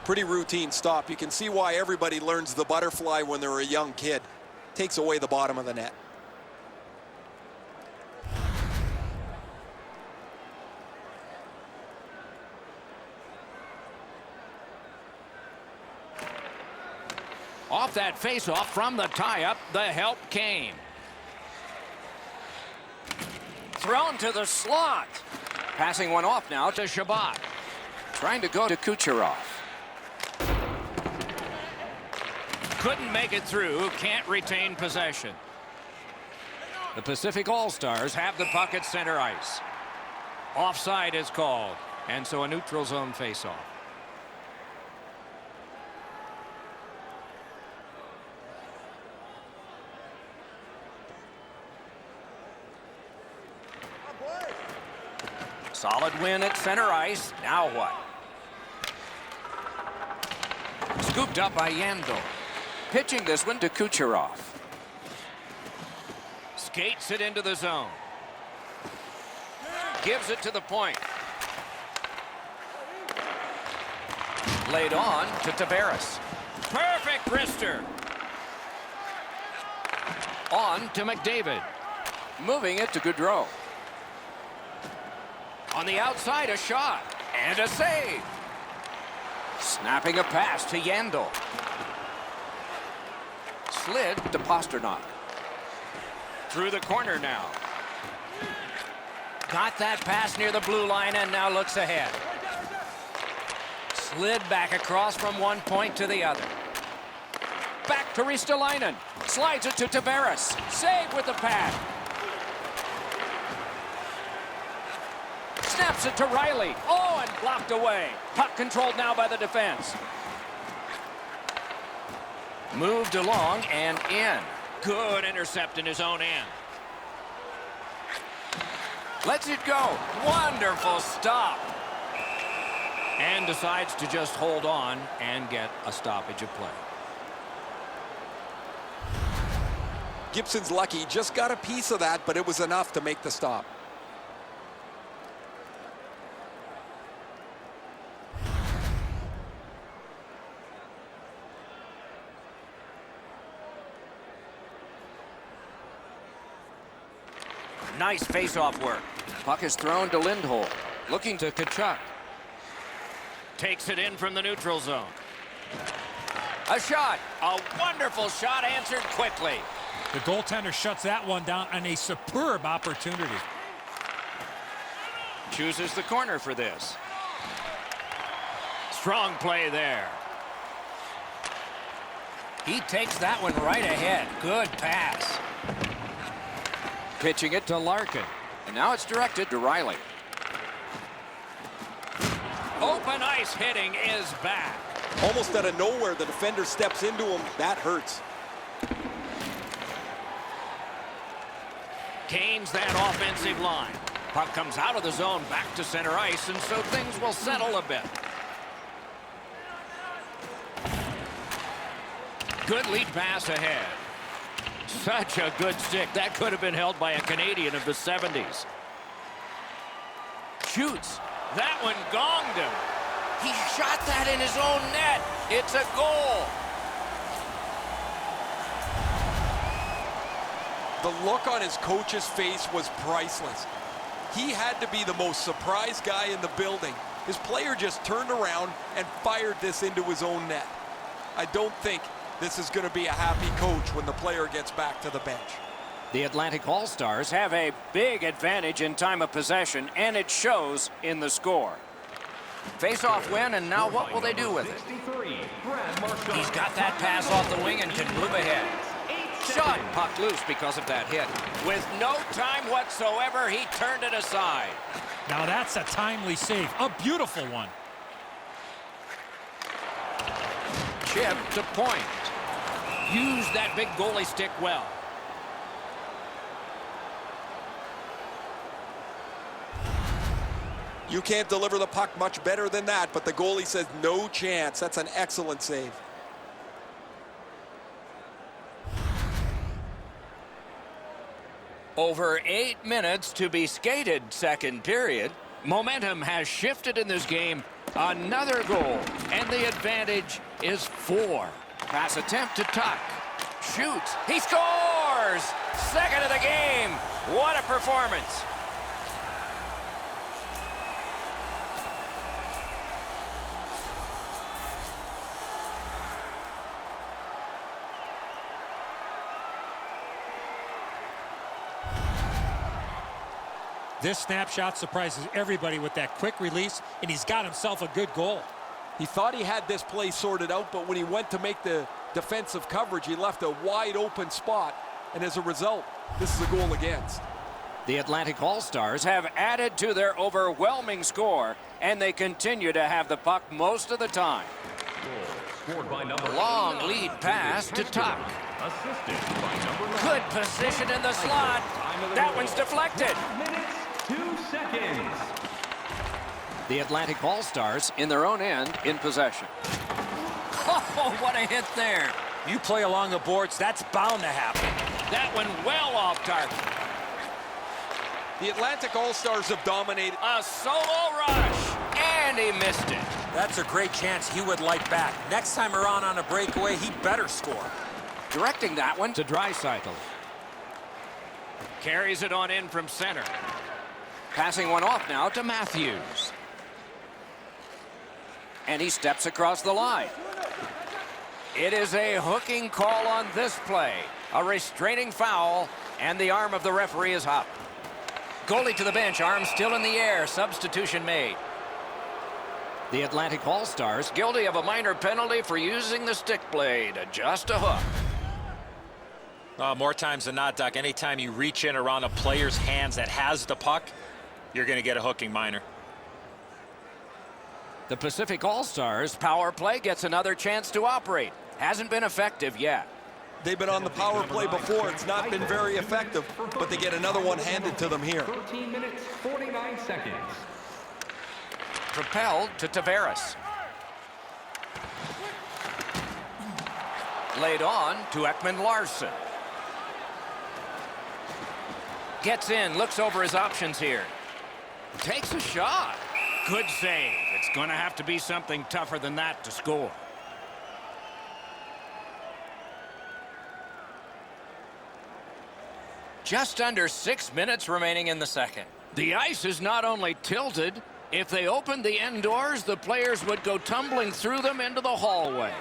Pretty routine stop. You can see why everybody learns the butterfly when they're a young kid. Takes away the bottom of the net. Off that face-off from the tie-up, the help came. Thrown to the slot. Passing one off now to Shabbat. Trying to go to Kucherov. Couldn't make it through, can't retain possession. The Pacific All-Stars have the puck at center ice. Offside is called, and so a neutral zone face-off. Solid win at center ice. Now what? Scooped up by Yandel. Pitching this one to Kucherov. Skates it into the zone. Gives it to the point. Laid on to Tavares. Perfect wrister. On to McDavid. Moving it to Gaudreau. On the outside, a shot. And a save. Snapping a pass to Yandel. Slid to Pasternak. Through the corner now. Got that pass near the blue line and now looks ahead. Slid back across from one point to the other. Back to Ristolainen. Slides it to Tavares. Save with the pad. Snaps it to Riley. Oh, and blocked away. Puck controlled now by the defense. Moved along and in. Good intercept in his own end. Lets it go. Wonderful stop. And decides to just hold on and get a stoppage of play. Gibson's lucky. Just got a piece of that, but it was enough to make the stop. Nice face-off work. Puck is thrown to Lindholm. Looking to Tkachuk. Takes it in from the neutral zone. A shot. A wonderful shot answered quickly. The goaltender shuts that one down on a superb opportunity. Chooses the corner for this. Strong play there. He takes that one right ahead. Good pass. Pitching it to Larkin. And now it's directed to Riley. Open ice hitting is back. Almost out of nowhere, the defender steps into him. That hurts. Gains that offensive line. Puck comes out of the zone back to center ice, and so things will settle a bit. Good lead pass ahead. Such a good stick. That could have been held by a Canadian of the 70s. Shoots. That one gonged him. He shot that in his own net. It's a goal. The look on his coach's face was priceless. He had to be the most surprised guy in the building. His player just turned around and fired this into his own net. I don't think this is going to be a happy coach when the player gets back to the bench. The Atlantic All-Stars have a big advantage in time of possession, and it shows in the score. Face-off win, and now what will they do with it? He's got that pass off the wing and can move ahead. Shot puck loose because of that hit. With no time whatsoever, he turned it aside. Now that's a timely save. A beautiful one. Chip to point. Use that big goalie stick well. You can't deliver the puck much better than that, but the goalie says no chance. That's an excellent save. Over 8 minutes to be skated, second period. Momentum has shifted in this game. Another goal, and the advantage is 4. Pass attempt to Tuck. Shoots. He scores! Second of the game. What a performance. This snapshot surprises everybody with that quick release, and he's got himself a good goal. He thought he had this play sorted out, but when he went to make the defensive coverage, he left a wide open spot, and as a result, this is a goal against. The Atlantic All-Stars have added to their overwhelming score, and they continue to have the puck most of the time. Scored by number Long 89. lead pass to Tuck. Assisted by number 9. Good position in the slot. That one's deflected. 5 minutes, 2 seconds. The Atlantic All-Stars in their own end in possession. Oh, what a hit there. You play along the boards, that's bound to happen. That one well off target. The Atlantic All-Stars have dominated. A solo rush, and he missed it. That's a great chance he would like back. Next time around on a breakaway, he better score. Directing that one to Draisaitl. Carries it on in from center. Passing one off now to Matthews. And he steps across the line. It is a hooking call on this play. A restraining foul, and the arm of the referee is up. Goalie to the bench, arm still in the air. Substitution made. The Atlantic All-Stars guilty of a minor penalty for using the stick blade. Just a hook. More times than not, Doc, anytime you reach in around a player's hands that has the puck, you're going to get a hooking minor. The Pacific All-Stars power play gets another chance to operate. Hasn't been effective yet. They've been on the power play before. It's not been very effective, but they get another one handed to them here. 13 minutes, 49 seconds. Propelled to Tavares. Laid on to Ekman-Larsson. Gets in, looks over his options here. Takes a shot. Good save. It's going to have to be something tougher than that to score. Just under 6 minutes remaining in the second. The ice is not only tilted. If they opened the end doors, the players would go tumbling through them into the hallway.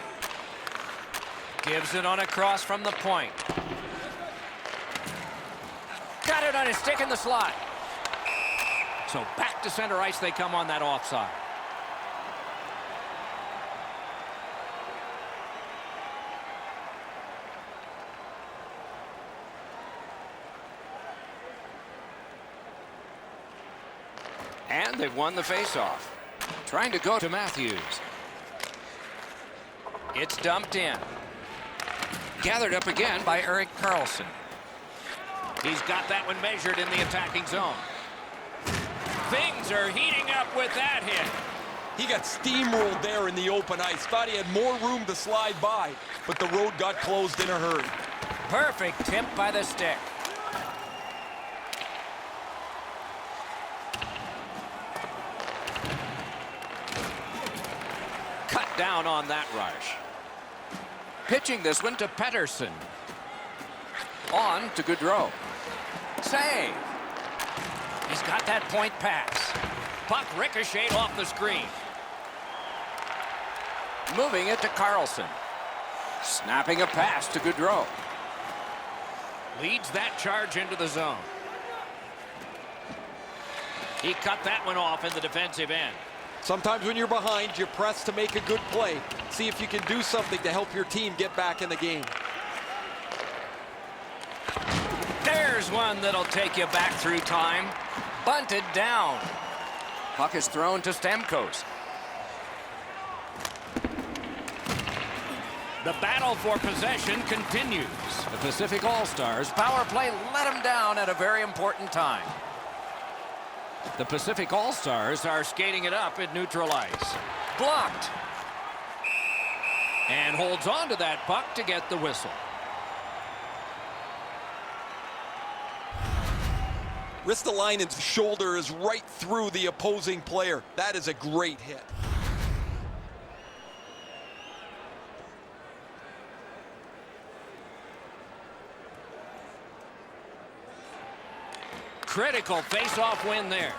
Gives it on a cross from the point. Got it on his stick in the slot. So back to center ice they come on that offside. And they've won the faceoff. Trying to go to Matthews. It's dumped in. Gathered up again by Erik Karlsson. He's got that one measured in the attacking zone. Things are heating up with that hit. He got steamrolled there in the open ice. Thought he had more room to slide by, but the road got closed in a hurry. Perfect tip by the stick. Cut down on that rush. Pitching this one to Pettersson. On to Gaudreau. Save. He's got that point pass. Puck ricocheted off the screen. Moving it to Karlsson. Snapping a pass to Gaudreau. Leads that charge into the zone. He cut that one off in the defensive end. Sometimes when you're behind, you press to make a good play. See if you can do something to help your team get back in the game. There's one that'll take you back through time. Bunted down. Puck is thrown to Stamkos. The battle for possession continues. The Pacific All-Stars power play let them down at a very important time. The Pacific All-Stars are skating it up at neutral ice. Blocked. And holds on to that puck to get the whistle. Ristolainen's shoulder is right through the opposing player. That is a great hit. Critical face-off win there.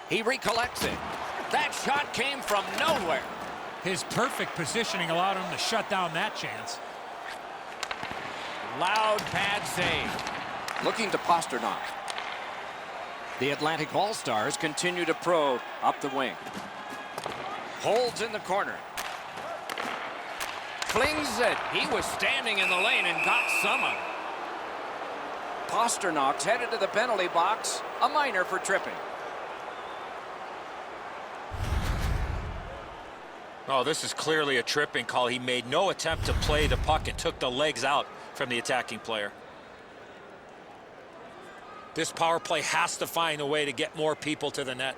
He recollects it. That shot came from nowhere. His perfect positioning allowed him to shut down that chance. Loud pad save. Looking to Pasternak. The Atlantic All-Stars continue to probe up the wing. Holds in the corner. Flings it. He was standing in the lane and got some of it. Pasternak's headed to the penalty box. A minor for tripping. Oh, this is clearly a tripping call. He made no attempt to play the puck and took the legs out from the attacking player. This power play has to find a way to get more people to the net.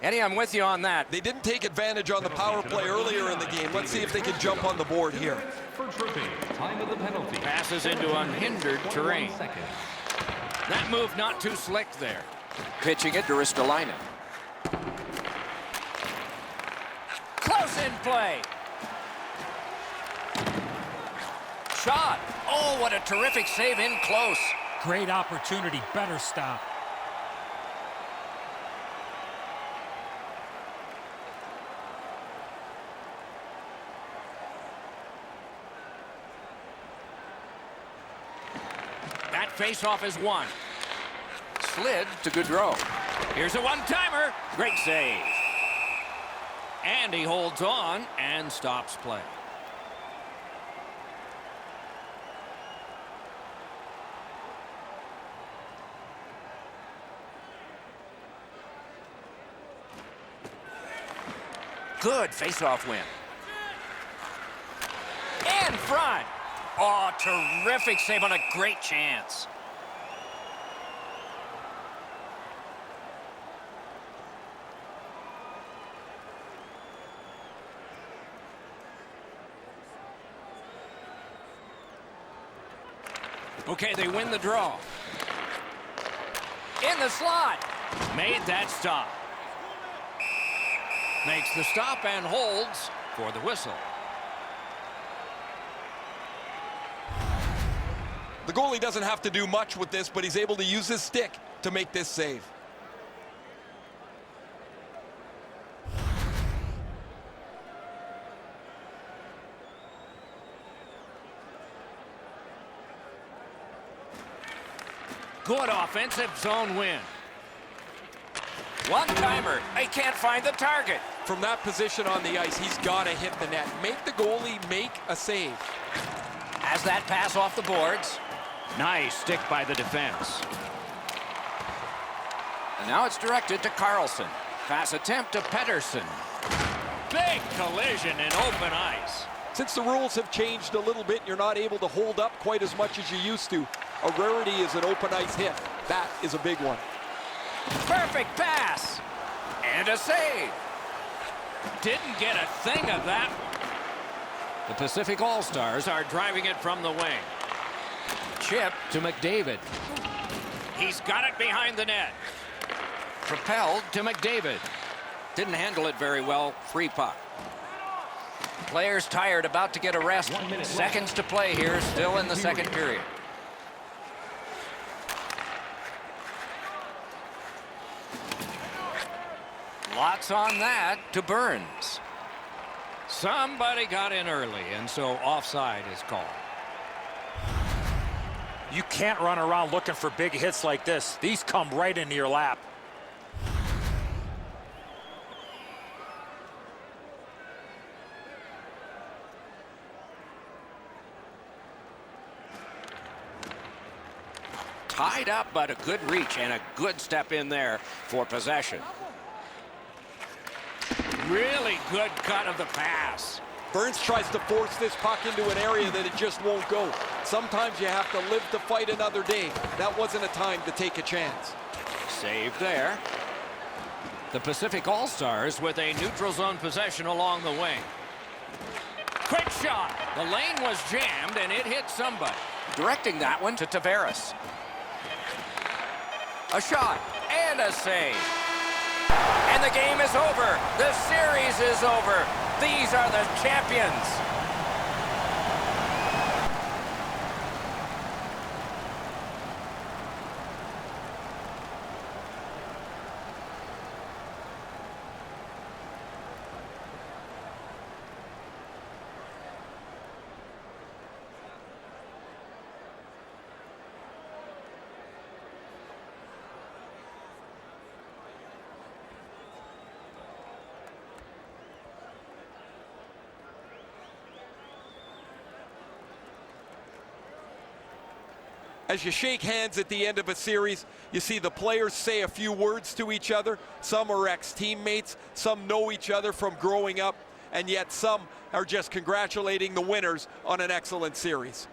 Eddie, I'm with you on that. They didn't take advantage on the power play earlier in the game. Let's see if they can jump on the board here. For tripping, time of the penalty. Passes into unhindered terrain. That move not too slick there. Pitching it to Ristolainen. Close in play. Shot. Oh, what a terrific save in close. Great opportunity. Better stop. That face-off is won. Slid to Gaudreau. Here's a one-timer. Great save. And he holds on and stops play. Good face-off win. In front. Oh, terrific save on a great chance. Okay, they win the draw. In the slot. Made that stop. Makes the stop and holds for the whistle. The goalie doesn't have to do much with this, but he's able to use his stick to make this save. Good offensive zone win. One-timer. They can't find the target. From that position on the ice, he's got to hit the net. Make the goalie make a save. Has that pass off the boards. Nice stick by the defense. And now it's directed to Carlson. Pass attempt to Pettersson. Big collision in open ice. Since the rules have changed a little bit, you're not able to hold up quite as much as you used to. A rarity is an open ice hit. That is a big one. Perfect pass. And a save. Didn't get a thing of that one. The Pacific All-Stars are driving it from the wing. Chip to McDavid. He's got it behind the net. Propelled to McDavid. Didn't handle it very well. Free puck. Players tired, about to get a rest. Seconds to play here, still in the second period. Lots on that to Burns. Somebody got in early, and so offside is called. You can't run around looking for big hits like this. These come right into your lap. Tied up, but a good reach and a good step in there for possession. Really good cut of the pass. Burns tries to force this puck into an area that it just won't go. Sometimes you have to live to fight another day. That wasn't a time to take a chance. Saved there. The Pacific All-Stars with a neutral zone possession along the wing. Quick shot. The lane was jammed, and it hit somebody. Directing that one to Tavares. A shot and a save. And the game is over. The series is over. These are the champions. As you shake hands at the end of a series, you see the players say a few words to each other. Some are ex-teammates, some know each other from growing up, and yet some are just congratulating the winners on an excellent series.